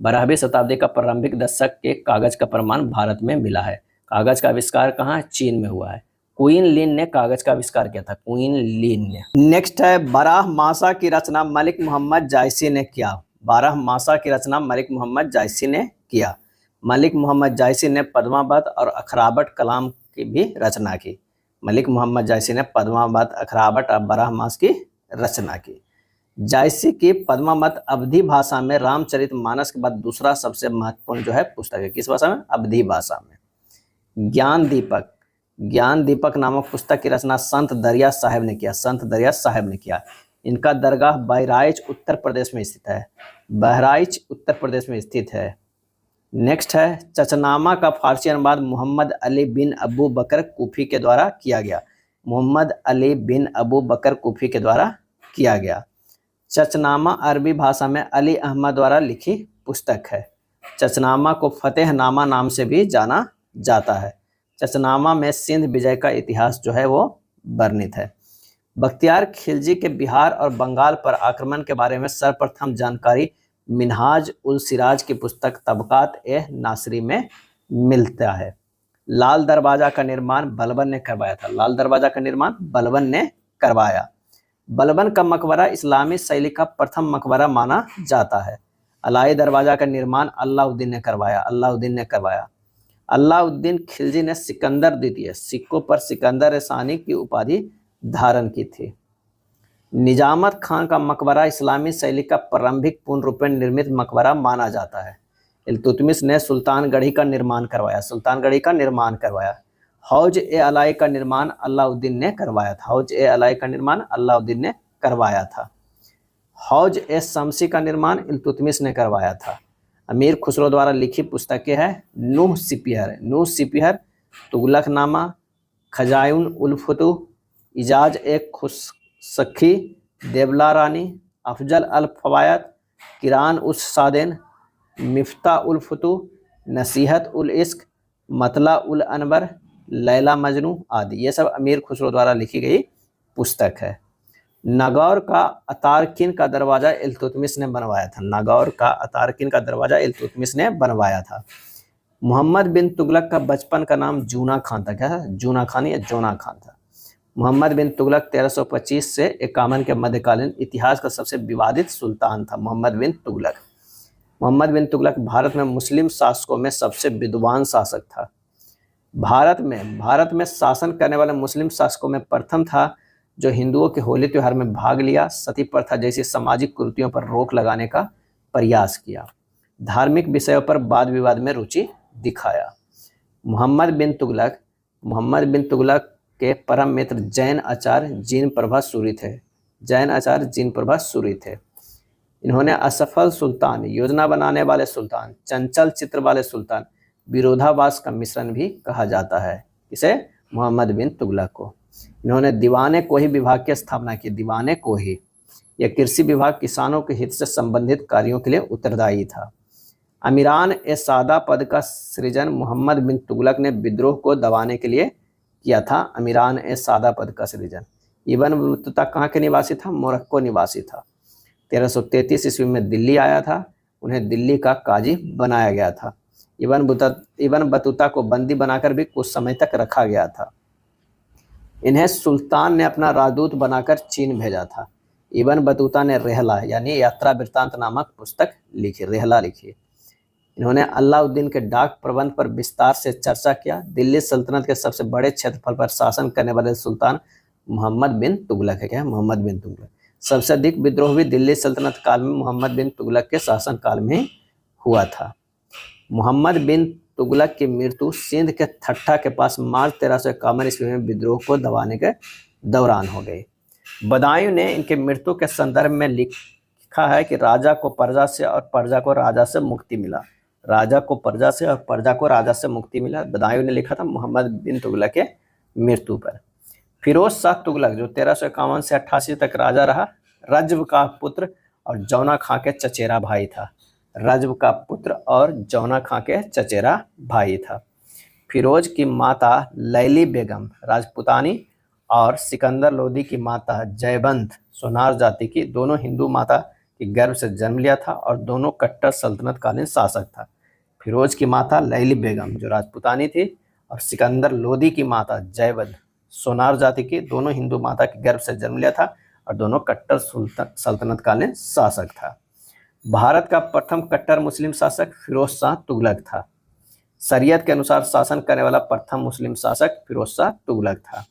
[SPEAKER 1] 12वीं शताब्दी का प्रारंभिक दशक के कागज का प्रमाण भारत में मिला है। कागज का आविष्कार कहाँ है? चीन में हुआ है। क्वीन लिन ने कागज का आविष्कार किया था, क्वीन लिन ने। नेक्स्ट है बारहमासा की रचना मलिक मोहम्मद जायसी ने किया। बारहमासा की रचना मलिक मोहम्मद जायसी ने किया। मलिक मोहम्मद जायसी ने पद्मावत और अखरावट कलाम की भी रचना की। मलिक मोहम्मद जायसी ने पद्मावत, अखरावट और बारहमास की रचना की। जायसी की पद्मावत अवधी भाषा में रामचरितमानस के बाद दूसरा सबसे महत्वपूर्ण जो है पुस्तक है। किस भाषा में? अवधी भाषा में। ज्ञान दीपक नामक पुस्तक की रचना संत दरिया साहब ने किया। संत दरिया साहब ने किया। इनका दरगाह बहराइच उत्तर प्रदेश में स्थित है। बहराइच उत्तर प्रदेश में स्थित है। नेक्स्ट है चचनामा का फारसी अनुवाद मोहम्मद अली बिन अबू बकर कूफी के द्वारा किया गया। मोहम्मद अली बिन अबू बकर कूफी के द्वारा किया गया। चचनामा अरबी भाषा में अली अहमद द्वारा लिखी पुस्तक है। चचनामा को फतेहनामा नाम से भी जाना जाता है। चचनामा में सिंध विजय का इतिहास जो है वो वर्णित है। बख्तियार खिलजी के बिहार और बंगाल पर आक्रमण के बारे में सर्वप्रथम जानकारी मिनहाज उल सिराज की पुस्तक तबकात ए नासरी में मिलता है। लाल दरवाजा का निर्माण बलबन ने करवाया था। लाल दरवाजा का निर्माण बलबन ने करवाया। बलबन का मकबरा इस्लामी शैली का प्रथम मकबरा माना जाता है। अलाई दरवाजा का निर्माण अलाउद्दीन ने करवाया। अलाउद्दीन खिलजी ने सिकंदर द्वितीय सिक्कों पर सिकंदर सानी की उपाधि धारण की थी। निजामत खान का मकबरा इस्लामी शैली का प्रारंभिक पूर्ण रूपेण निर्मित मकबरा माना जाता है। इल्तुतमिश ने सुल्तानगढ़ी का निर्माण करवाया। हौज ए अलाई का निर्माण अलाउद्दीन ने करवाया था। हौज ए शमसी का निर्माण इल्तुतमिश ने करवाया था। अमीर खुसरो द्वारा लिखी पुस्तकें हैं नूह सिपिहर, तुगलकनामा, खजायुन उल फुतूह, इजाज ए खुशसखी, देवला रानी, अफजल अल फवायद, किरान उस सादेन, मिफ्ता उल फुतूह, नसीहत उल इश्क, मतला उल अनवर, लैला मजनू आदि। ये सब अमीर खुसरो द्वारा लिखी गई पुस्तक है। नागौर का अतारकिन का दरवाजा इल्तुतमिश ने बनवाया था। मोहम्मद बिन तुगलक का बचपन का नाम जूना खान था। क्या है? जूना खान या जोना खान था। मोहम्मद बिन तुगलक 1325 से 51 के मध्यकालीन इतिहास का सबसे विवादित सुल्तान था। मोहम्मद बिन तुगलक भारत में मुस्लिम शासकों में सबसे विद्वान शासक था। भारत में शासन करने वाले मुस्लिम शासकों में प्रथम था जो हिंदुओं के होली त्योहार में भाग लिया, सती प्रथा जैसी सामाजिक कुरीतियों पर रोक लगाने का प्रयास किया, धार्मिक विषयों पर वाद विवाद में रुचि दिखाया। मोहम्मद बिन तुगलक के परम मित्र जैन आचार्य जीन प्रभा सूरी थे। इन्होंने असफल सुल्तान, योजना बनाने वाले सुल्तान, चंचल चित्र वाले सुल्तान, विरोधाभास का मिश्रण भी कहा जाता है। इसे मोहम्मद बिन तुगलक को। इन्होंने दीवाने कोही विभाग की स्थापना की। दीवाने कोही यह कृषि विभाग किसानों के हित से संबंधित कार्यों के लिए उत्तरदायी था। अमीरान ए सादा पद का सृजन मोहम्मद बिन तुगलक ने विद्रोह को दबाने के लिए किया था। अमीरान ए सादा पद का सृजन। इब्न बतूता कहाँ के निवासी था? मोरक्को निवासी था। 1333 ईस्वी में दिल्ली आया था। उन्हें दिल्ली का काजी बनाया गया था। इब्न बतूता को बंदी बनाकर भी कुछ समय तक रखा गया था। इन्हें सुल्तान ने अपना राजदूत बनाकर चीन भेजा था। इब्न बतूता ने रेहला यानी यात्रा वृत्तांत नामक पुस्तक लिखी। इन्होंने अलाउद्दीन के डाक प्रबंध पर विस्तार से चर्चा किया। दिल्ली सल्तनत के सबसे बड़े क्षेत्रफल पर शासन करने वाले सुल्तान मोहम्मद बिन तुगलक है। क्या? मोहम्मद बिन तुगलक। सबसे अधिक विद्रोह भी दिल्ली सल्तनत काल में मोहम्मद बिन तुगलक के शासन काल में हुआ था। मोहम्मद बिन तुगलक की मृत्यु सिंध के ठट्ठा के पास मार्च 1351 ईस्वी में विद्रोह को दबाने के दौरान हो गई। बदायूं ने इनके मृत्यु के संदर्भ में लिखा है कि राजा को प्रजा से और प्रजा को राजा से मुक्ति मिला। बदायूं ने लिखा था मोहम्मद बिन तुगलक के मृत्यु पर। फिरोज शाह तुगलक जो 1351 से 88 तक राजा रहा, रज्ब का पुत्र और जौना खां के चचेरा भाई था। रजब का पुत्र और जौना खां के चचेरा भाई था। फिरोज की माता लैली बेगम राजपुतानी और सिकंदर लोदी की माता जयवंत सोनार जाति की, दोनों हिंदू माता की गर्भ से जन्म लिया था और दोनों कट्टर सल्तनतकालीन शासक था। फिरोज की माता लैली बेगम जो राजपुतानी थी और सिकंदर लोदी की माता जयवंत सोनार जाति की, दोनों हिंदू माता के गर्भ से जन्म लिया था और दोनों कट्टर सल्तनतकालीन शासक था। भारत का प्रथम कट्टर मुस्लिम शासक फिरोज शाह तुगलक था। शरीयत के अनुसार शासन करने वाला प्रथम मुस्लिम शासक फिरोज शाह तुगलक था।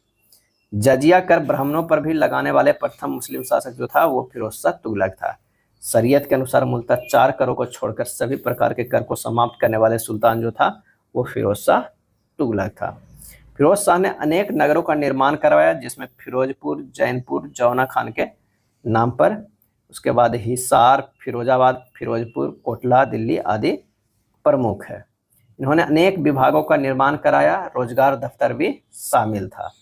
[SPEAKER 1] जजिया कर ब्राह्मणों पर भी लगाने वाले प्रथम मुस्लिम शासक जो था वो फिरोज शाह तुगलक था। शरीयत के अनुसार मूलतः 4 करों को छोड़कर सभी प्रकार के कर को समाप्त करने वाले सुल्तान जो था वो फिरोज शाह तुगलक था। फिरोज शाह ने अनेक नगरों का निर्माण करवाया, जिसमें फिरोजपुर, जैनपुर, जौना खान के नाम पर, उसके बाद हिसार, फिरोजाबाद, फिरोजपुर, कोटला, दिल्ली आदि प्रमुख है। इन्होंने अनेक विभागों का निर्माण कराया, रोजगार दफ्तर भी शामिल था।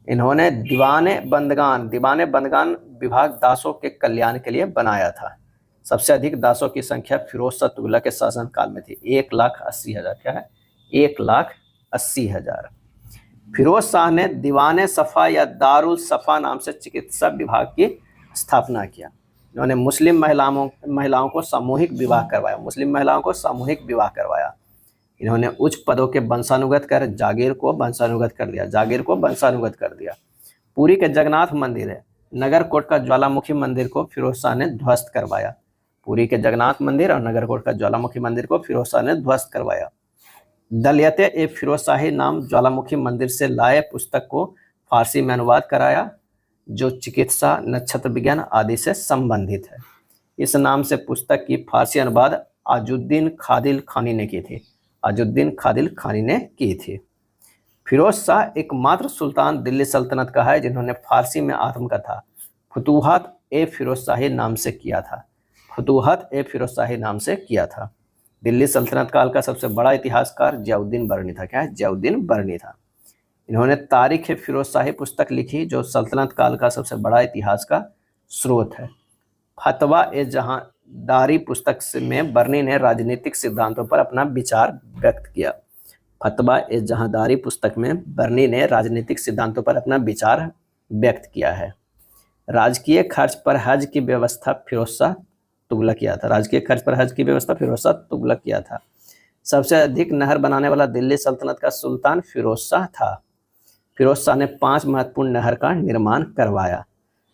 [SPEAKER 1] इन्होंने दीवाने बंदगान विभाग दासों के कल्याण के लिए बनाया था। सबसे अधिक दासों की संख्या फिरोज शाह तुगलक के शासनकाल में थी, 1,80,000। क्या है? 1,80,000। फिरोज शाह ने दीवाने सफ़ा या दारुल सफ़ा नाम से चिकित्सा विभाग की स्थापना किया। इन्होंने मुस्लिम महिलाओं को सामूहिक विवाह करवाया। इन्होंने उच्च पदों के वंशानुगत कर जागीर को वंशानुगत कर दिया। पुरी के जगन्नाथ मंदिर है, नगरकोट का ज्वालामुखी मंदिर को फिरोज शाह ने ध्वस्त करवाया। पुरी के जगन्नाथ मंदिर और नगरकोट का ज्वालामुखी मंदिर को फिरोज शाह ने ध्वस्त करवाया। दलियत ए फिरोज शाही नाम ज्वालामुखी मंदिर से लाए पुस्तक को फारसी में अनुवाद कराया, जो चिकित्सा, नक्षत्र विज्ञान आदि से संबंधित है। इस नाम से पुस्तक की फारसी अनुवाद अजुद्दीन खादिल खानी ने की थी। फिरोज शाह एकमात्र सुल्तान दिल्ली सल्तनत का है जिन्होंने फारसी में आत्मकथा फुतूहत ए फिरोज शाही नाम से किया था। दिल्ली सल्तनत काल का सबसे बड़ा इतिहासकार जियाउद्दीन बरनी था। क्या है? जियाउद्दीन बरनी था। इन्होंने तारीख फिरोज शाही पुस्तक लिखी, जो सल्तनत काल का सबसे बड़ा इतिहास का स्रोत है। फतवा ए जहांदारी पुस्तक में बरनी ने राजनीतिक सिद्धांतों पर अपना विचार व्यक्त किया। है। राजकीय खर्च पर हज की व्यवस्था फिरोज शाह तुगलक किया था। सबसे अधिक नहर बनाने वाला दिल्ली सल्तनत का सुल्तान फिरोज शाह था। फिरोज शाह ने 5 महत्वपूर्ण नहर का निर्माण करवाया।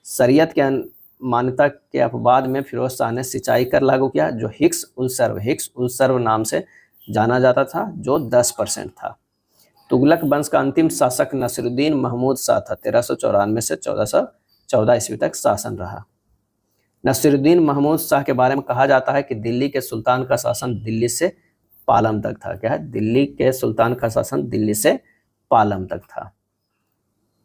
[SPEAKER 1] शरीयत के मान्यता के अपवाद में फिरोज शाह ने सिंचाई कर लागू किया, जो हिक्स उल सर्व नाम से जाना जाता था, जो 10% था। तुगलक वंश का अंतिम शासक नसीरुद्दीन महमूद शाह था। 1394 से 1414 ईस्वी तक शासन रहा। नसीरुद्दीन महमूद शाह के बारे में कहा जाता है कि दिल्ली के सुल्तान का शासन दिल्ली से पालम तक था। क्या है? दिल्ली के सुल्तान का शासन दिल्ली से पालम तक था।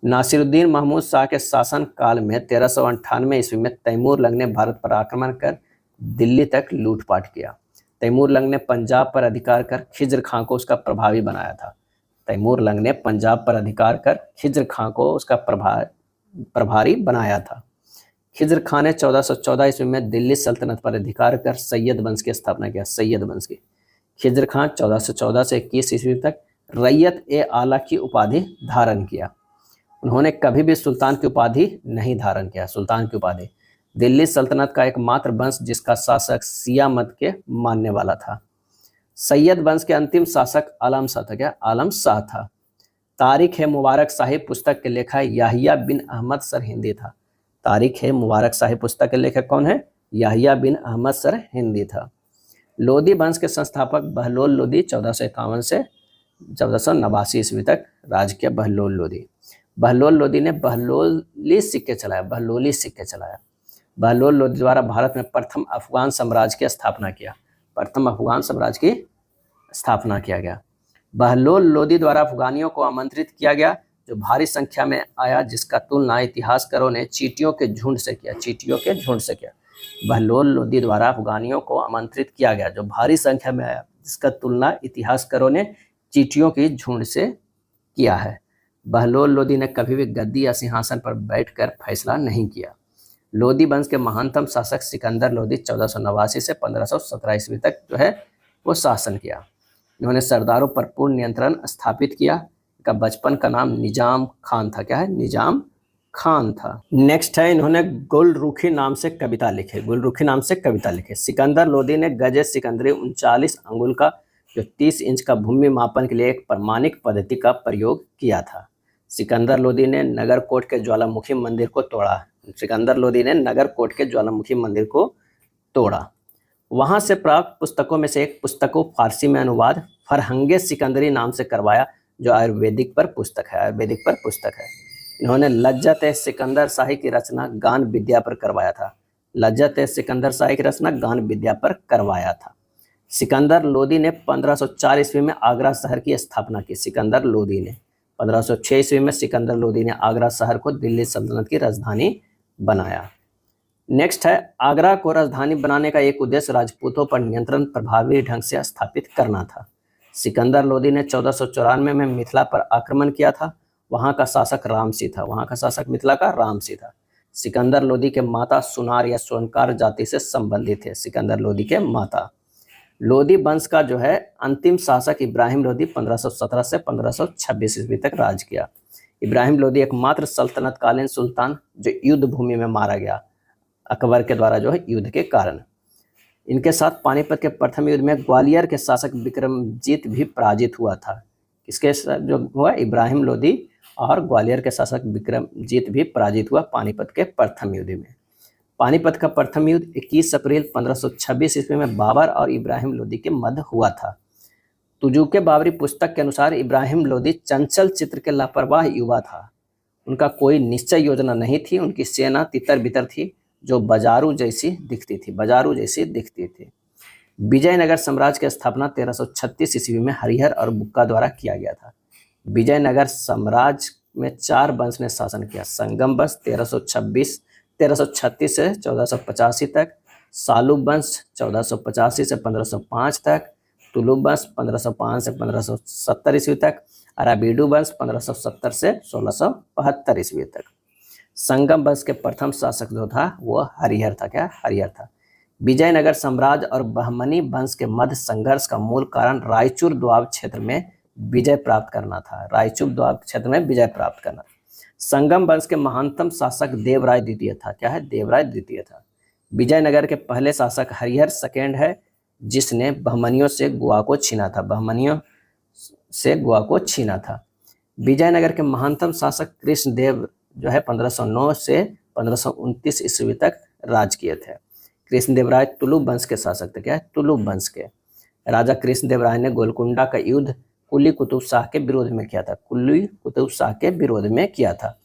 [SPEAKER 1] नासिरुद्दीन महमूद शाह के शासन काल में 1398 ईस्वी में तैमूर लंग ने भारत पर आक्रमण कर दिल्ली तक लूटपाट किया। तैमूर लंग ने पंजाब पर अधिकार कर खिज्र खां को उसका प्रभारी बनाया था। खिज्र खां ने 1414 ईस्वी में दिल्ली सल्तनत पर अधिकार कर सैयद वंश की स्थापना किया। खिज्र खां 1414 से 21 ईस्वी तक रैयत ए आला की उपाधि धारण किया। उन्होंने कभी भी सुल्तान की उपाधि नहीं धारण किया। दिल्ली सल्तनत का एकमात्र वंश जिसका शासक शिया मत के मानने वाला था। सैयद वंश के अंतिम शासक आलम शाह था। क्या? आलम शाह था। तारीख मुबारक शाही पुस्तक के लेखक याहिया बिन अहमद सर हिंदी था। पुस्तक के लेखक कौन है? याहिया बिन अहमद सर हिंदी था। लोदी वंश के संस्थापक बहलोल लोदी 1451 से 1489 ईस्वी तक राज किया। बहलोल लोदी ने बहलोली सिक्के चलाया। बहलोल लोदी द्वारा भारत में प्रथम अफगान साम्राज्य की स्थापना किया गया। बहलोल लोदी द्वारा अफगानियों को आमंत्रित किया गया, जो भारी संख्या में आया, जिसका तुलना इतिहासकारों ने चींटियों के झुंड से किया। बहलोल लोदी द्वारा अफगानियों को आमंत्रित किया गया, जो भारी संख्या में आया, जिसका तुलना इतिहासकारों ने चींटियों के झुंड से किया है। बहलोल लोदी ने कभी भी गद्दी या सिंहासन पर बैठकर फैसला नहीं किया। लोदी वंश के महानतम शासक सिकंदर लोदी 1489 से 1517 ईस्वी तक जो है वो शासन किया। इन्होंने सरदारों पर पूर्ण नियंत्रण स्थापित किया। इनका बचपन का नाम निजाम खान था। क्या है? निजाम खान था। नेक्स्ट है, इन्होंने गुलरुखी नाम से कविता लिखे। गुलरुखी नाम से कविता लिखे। सिकंदर लोदी ने गजे सिकंदरी 39 अंगुल का जो 30 इंच का भूमि मापन के लिए एक प्रमाणिक पद्धति का प्रयोग किया था। सिकंदर लोदी ने नगरकोट के ज्वालामुखी मंदिर को तोड़ा। सिकंदर लोदी ने नगरकोट के ज्वालामुखी मंदिर को तोड़ा। वहां से प्राप्त पुस्तकों में से एक पुस्तक को फारसी में अनुवाद फरहंगे सिकंदरी नाम से करवाया, जो आयुर्वेदिक पर पुस्तक है। आयुर्वेदिक पर पुस्तक है। इन्होंने लज्जत ए सिकंदर शाही की रचना गान विद्या पर करवाया था। लज्जत ए सिकंदर शाही की रचना गान विद्या पर करवाया था। सिकंदर लोदी ने 1504 ईस्वी में आगरा शहर की स्थापना की। सिकंदर लोदी ने 1506 ईस्वी में सिकंदर लोदी ने आगरा शहर को दिल्ली सल्तनत की राजधानी बनाया। नेक्स्ट है, आगरा को राजधानी बनाने का एक उद्देश्य राजपूतों पर नियंत्रण प्रभावी ढंग से स्थापित करना था। सिकंदर लोदी ने 1494 में मिथिला पर आक्रमण किया था। वहां का शासक रामसी था। वहां का शासक मिथिला का रामसी था। सिकंदर लोदी के माता सुनार या स्वर्णकार जाति से संबंधित थे। सिकंदर लोदी के माता। लोदी वंश का जो है अंतिम शासक इब्राहिम लोदी 1517 से 1526 ईस्वी तक राज किया। इब्राहिम लोदी एकमात्र सल्तनतकालीन सुल्तान जो युद्ध भूमि में मारा गया, अकबर के द्वारा जो है युद्ध के कारण। इनके साथ पानीपत के प्रथम युद्ध में ग्वालियर के शासक विक्रमजीत भी पराजित हुआ था। इसके साथ जो हुआ, इब्राहिम लोदी और ग्वालियर के शासक विक्रमजीत भी पराजित हुआ पानीपत के प्रथम युद्ध में। पानीपत का प्रथम युद्ध 21 अप्रैल 1526 ईस्वी में बाबर और इब्राहिम लोदी के मध्य हुआ था। तुजुके बाबरी पुस्तक के अनुसार इब्राहिम लोदी चंचल चित्र के लापरवाह युवा था। उनका कोई निश्चय योजना नहीं थी। उनकी सेना तितर बितर थी, जो बाजारू जैसी दिखती थी। बाजारू जैसी दिखती थी। विजयनगर साम्राज्य की स्थापना 1336 ईस्वी में हरिहर और बुक्का द्वारा किया गया था। विजयनगर साम्राज्य में 4 वंश ने शासन किया। संगम वंश 1336 से 1485 तक, सालू वंश 1485 से 1505 तक, तुलु वंश 1505 से 1570 ईस्वी तक, अराबीडू वंश 1570 से 1672 ईस्वी तक। संगम वंश के प्रथम शासक जो था वो हरिहर था। क्या? हरिहर था। विजयनगर साम्राज्य और बहमनी वंश के मध्य संघर्ष का मूल कारण रायचूर दोआब क्षेत्र में विजय प्राप्त करना था। रायचूर दोआब क्षेत्र में विजय प्राप्त करना। संगम वंश के महानतम शासक देवराय द्वितीय था। क्या है? देवराय द्वितीय था। विजयनगर के पहले शासक हरिहर सेकेंड है, जिसने बहमनियों से गोवा को छीना था। बहमनियों से गोवा को छीना था। विजयनगर के महानतम शासक कृष्णदेव जो है 1509 से 1529 ईस्वी तक राज किए थे। कृष्णदेव राय तुलु वंश के शासक थे। क्या है? तुलु वंश के राजा कृष्णदेव राय ने गोलकुंडा का युद्ध कुली कुतुब शाह के विरोध में किया था। कुली कुतुब शाह के विरोध में किया था।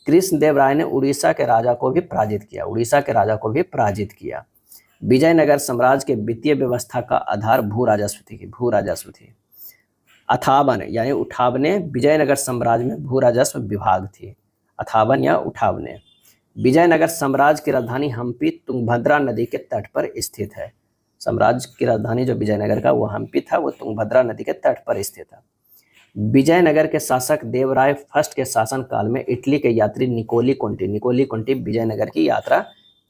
[SPEAKER 1] कृष्णदेव राय ने उड़ीसा के राजा को भी पराजित किया। उड़ीसा के राजा को भी पराजित किया। विजयनगर साम्राज्य के वित्तीय व्यवस्था का आधार भू राजस्व थी। भू राजस्व थी। अथावन यानी उठावने विजयनगर साम्राज्य में भू राजस्व विभाग थी। अथावन या उठावने। विजयनगर साम्राज्य की राजधानी हम्पी तुंगभद्रा नदी के तट पर स्थित है। साम्राज्य की राजधानी जो विजयनगर का वो हम्पी था, वो तुंगभद्रा नदी के तट पर स्थित था। विजयनगर के शासक देवराय फर्स्ट के शासन काल में इटली के यात्री निकोली कोंटी विजयनगर की यात्रा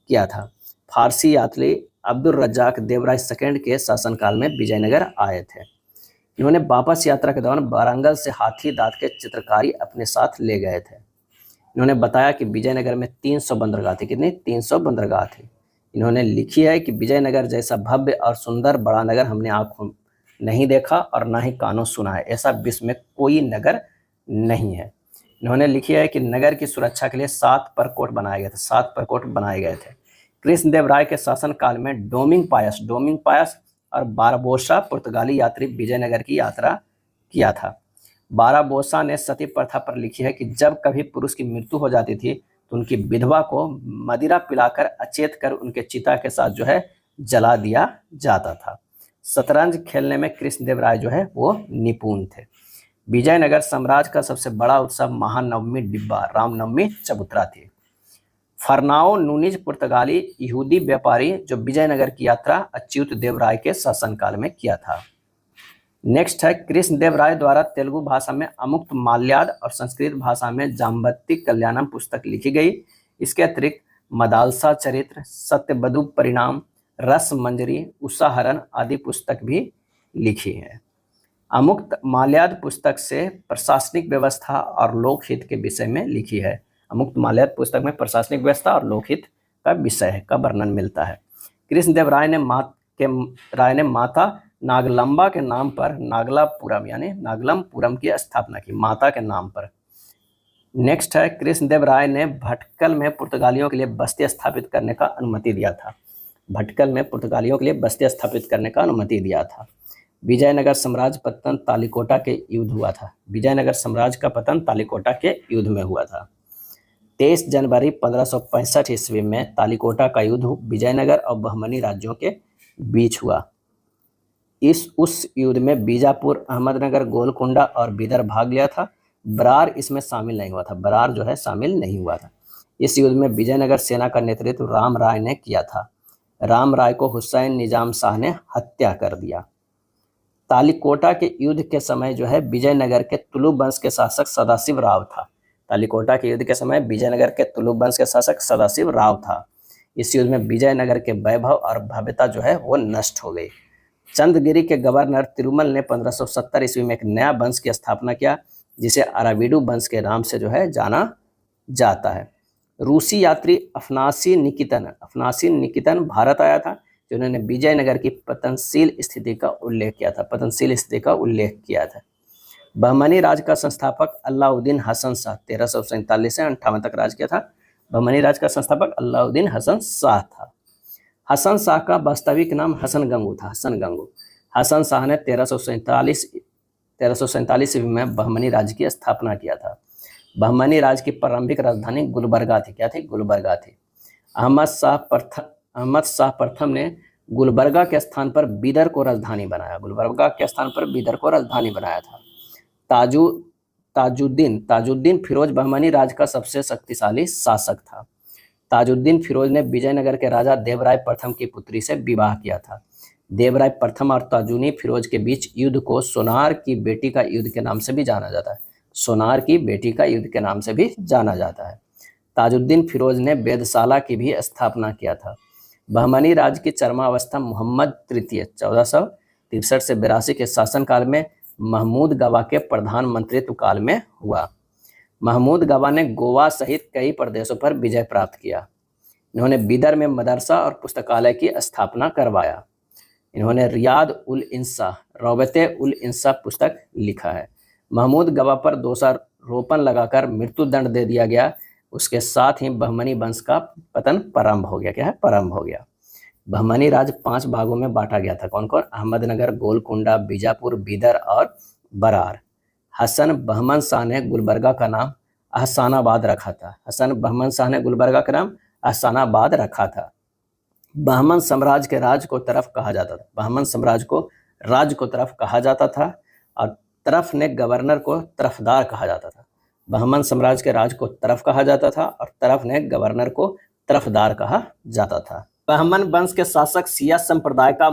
[SPEAKER 1] किया था। फारसी यात्री अब्दुल रज्जाक देवराय सेकंड के शासनकाल में विजयनगर आए थे। इन्होंने वापस यात्रा के दौरान वारंगल से हाथी दांत के चित्रकारी अपने साथ ले गए थे। इन्होंने बताया कि विजयनगर में 300 बंदरगाह थी। कितनी? 300 बंदरगाह थी। इन्होंने लिखी है कि विजयनगर जैसा भव्य और सुंदर बड़ा नगर हमने आंखों नहीं देखा और ना ही कानों सुना है। ऐसा विश्व में कोई नगर नहीं है। इन्होंने लिखी है कि नगर की सुरक्षा के लिए 7 परकोट बनाए गए थे। 7 परकोट बनाए गए थे। कृष्णदेव राय के शासनकाल में डोमिंग पायस और बारबोसा पुर्तगाली यात्री विजयनगर की यात्रा किया था। बाराबोसा ने सती प्रथा पर लिखी है कि जब कभी पुरुष की मृत्यु हो जाती थी तो उनकी विधवा को मदिरा पिलाकर अचेत कर उनके चिता के साथ जो है जला दिया जाता था। शतरंज खेलने में कृष्णदेव राय जो है वो निपुण थे। विजयनगर साम्राज्य का सबसे बड़ा उत्सव महानवमी डिब्बा रामनवमी चबूतरा थी। फरनाओ नूनीज पुर्तगाली यहूदी व्यापारी जो विजयनगर की यात्रा अच्युत देव राय के शासनकाल में किया था। नेक्स्ट है, कृष्णदेव राय द्वारा तेलुगु भाषा में अमुक्त माल्याद और संस्कृत भाषा में जाम्बत्ती कल्याणम पुस्तक लिखी गई। इसके अतिरिक्त मदालसा चरित्र, सत्यवधु परिणाम, रस मंजरी, उषाहरण आदि पुस्तक भी लिखी है। अमुक्त माल्याद पुस्तक से प्रशासनिक व्यवस्था और लोकहित के विषय में लिखी है। अमुक्त माल्याद पुस्तक में प्रशासनिक व्यवस्था और लोकहित का विषय का वर्णन मिलता है। कृष्णदेव राय ने माता नागलंबा के नाम पर नागलापुरम यानी नागलमपुरम की स्थापना की, माता के नाम पर। नेक्स्ट है, कृष्णदेव राय ने भटकल में पुर्तगालियों के लिए बस्ती स्थापित करने का अनुमति दिया था। भटकल में पुर्तगालियों के लिए बस्ती स्थापित करने का अनुमति दिया था। विजयनगर साम्राज्य पतन तालिकोटा के युद्ध हुआ था। विजयनगर साम्राज्य का पतन तालिकोटा के युद्ध में हुआ था। 23 जनवरी 1565 ईस्वी में तालिकोटा का युद्ध विजयनगर और बहमनी राज्यों के बीच हुआ। उस युद्ध में बीजापुर, अहमदनगर, गोलकुंडा और बीदर भाग लिया था। बरार इसमें शामिल नहीं हुआ था। बरार जो है शामिल नहीं हुआ था। इस युद्ध में विजयनगर सेना का नेतृत्व राम राय ने किया था। राम राय को हुसैन निजाम शाह ने हत्या कर दिया। तालिकोटा के युद्ध के समय जो है विजयनगर के तुलु वंश के शासक सदाशिव राव था। तालिकोटा के युद्ध के समय विजयनगर के तुलु वंश के शासक सदाशिव राव था। इस युद्ध में विजयनगर के वैभव और भव्यता जो है वो नष्ट हो गई। चंद्रगिरी के गवर्नर तिरुमल ने 1570 ईस्वी में एक नया वंश की स्थापना किया, जिसे अराविडु वंश के नाम से जो है जाना जाता है। रूसी यात्री अफनासी निकितन भारत आया था, जिन्होंने विजयनगर की पतनशील स्थिति का उल्लेख किया था। बहमनी राज का संस्थापक अलाउद्दीन हसन शाह 1347 से 58 तक राज किया था। बहमनी राज का संस्थापक अलाउद्दीन हसन शाह था। हसन शाह का वास्तविक नाम हसन गंगू था। हसन शाह ने 1347 ईस्वी में बहमनी राज्य की स्थापना किया था। बहमनी राज्य की प्रारंभिक राजधानी गुलबर्गा थी। क्या थी? गुलबर्गा थी। अहमद शाह प्रथम ने गुलबर्गा के स्थान पर बीदर को राजधानी बनाया था। ताजुद्दीन फिरोज बहमनी राज्य का सबसे शक्तिशाली शासक था। ताजुद्दीन फिरोज ने विजयनगर के राजा देवराय प्रथम की पुत्री से विवाह किया था। देवराय प्रथम और ताजुद्दीन फिरोज के बीच युद्ध को सोनार की बेटी का युद्ध के नाम से भी जाना जाता है। ताजुद्दीन फिरोज ने वेधशाला की भी स्थापना किया था। बहमनी राज्य की चरमावस्था मोहम्मद तृतीय 1463 से 82 के शासनकाल में महमूद गवा के प्रधानमंत्रित्व काल में हुआ। महमूद गवा ने गोवा सहित कई प्रदेशों पर विजय प्राप्त किया। इन्होंने बीदर में मदरसा और पुस्तकालय की स्थापना करवाया। इन्होंने रौबते उल इंसा पुस्तक लिखा है। महमूद गवा पर दोषारोपण लगाकर मृत्यु दंड दे दिया गया। उसके साथ ही बहमनी वंश का पतन प्रारंभ हो गया। बहमनी राज्य 5 भागों में बांटा गया था। कौन कौन? अहमदनगर, गोलकुंडा, बीजापुर, बीदर और बरार। हसन बहमन शाह ने गुलबर्गा का नाम अहसानाबाद रखा था। बहमन साम्राज्य के राज को तरफ कहा जाता था। बहमन साम्राज्य को राज को तरफ कहा जाता था और तरफ ने गवर्नर को तरफदार कहा जाता था। बहमन साम्राज्य के राज को तरफ कहा जाता था और तरफ ने गवर्नर को तरफदार कहा जाता था। बहमन वंश के शासक शिया संप्रदाय का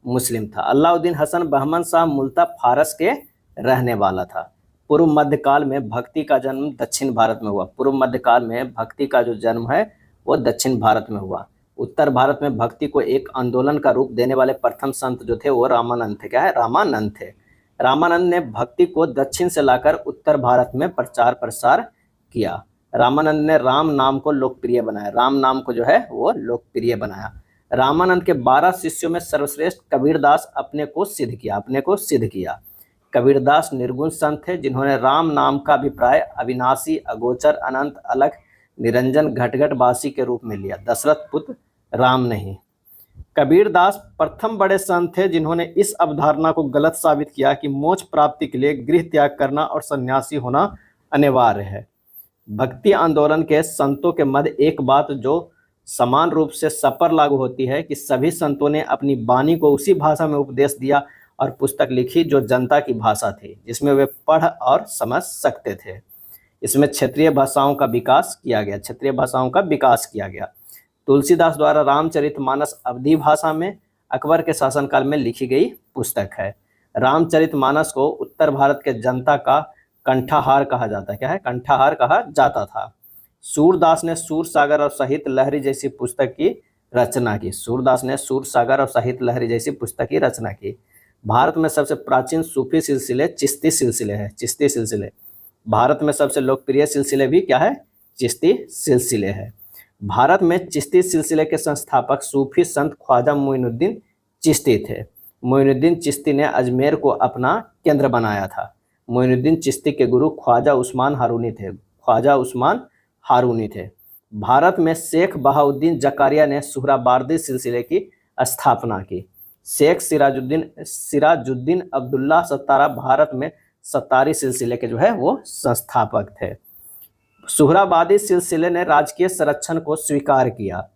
[SPEAKER 1] मुस्लिम था। अलाउद्दीन हसन बहमन शाह मूलतः फारस के रहने वाला था। पूर्व मध्यकाल में भक्ति का जन्म दक्षिण भारत में हुआ। उत्तर भारत में भक्ति को एक आंदोलन का रूप देने वाले प्रथम संत जो थे वो रामानंद थे। क्या है? रामानंद थे। रामानंद ने भक्ति को दक्षिण से लाकर उत्तर भारत में प्रचार प्रसार किया। रामानंद ने राम नाम को लोकप्रिय बनाया। रामानंद के 12 शिष्यों में सर्वश्रेष्ठ कबीरदास अपने को सिद्ध किया। कबीरदास निर्गुण संत थे, जिन्होंने राम नाम का अभिप्राय अविनाशी, अगोचर, अनंत, अलख, निरंजन, घटघट वासी के रूप में लिया, दशरथ पुत्र राम नहीं। कबीरदास प्रथम बड़े संत थे जिन्होंने इस अवधारणा को गलत साबित किया कि मोक्ष प्राप्ति के लिए गृह त्याग करना और सन्यासी होना अनिवार्य है। भक्ति आंदोलन के संतों के मध्य एक बात जो समान रूप से सब पर लागू होती है कि सभी संतों ने अपनी वाणी को उसी भाषा में उपदेश दिया और पुस्तक लिखी जो जनता की भाषा थी, जिसमें वे पढ़ और समझ सकते थे। इसमें क्षेत्रीय भाषाओं का विकास किया गया। तुलसीदास द्वारा रामचरितमानस अवधी भाषा में अकबर के शासनकाल में लिखी गई पुस्तक है। रामचरितमानस को उत्तर भारत के जनता का कंठाहार कहा जाता है। क्या है? कंठाहार कहा जाता था। सूरदास ने सूरसागर और साहित्य लहरी जैसी पुस्तक की रचना की। सूरदास ने सूरसागर और साहित्य लहरी जैसी पुस्तक की रचना की। भारत में सबसे प्राचीन सूफी सिलसिले चिश्ती सिलसिले हैं। चिश्ती सिलसिले भारत में सबसे लोकप्रिय सिलसिले भी क्या है? चिश्ती सिलसिले है। भारत में चिश्ती सिलसिले के संस्थापक सूफी संत ख्वाजा मोइनुद्दीन चिश्ती थे। मोइनुद्दीन चिश्ती ने अजमेर को अपना केंद्र बनाया था। मोइनुद्दीन चिश्ती के गुरु ख्वाजा उस्मान हारूनी थे। ख्वाजा उस्मान हारूनी थे। भारत में शेख बहाउद्दीन जकारिया ने सुहरावार्दी सिलसिले की स्थापना की। शेख सिराजुद्दीन अब्दुल्ला सत्तारा भारत में सत्तारी सिलसिले के जो है वो संस्थापक थे। सुहरावादी सिलसिले ने राजकीय संरक्षण को स्वीकार किया।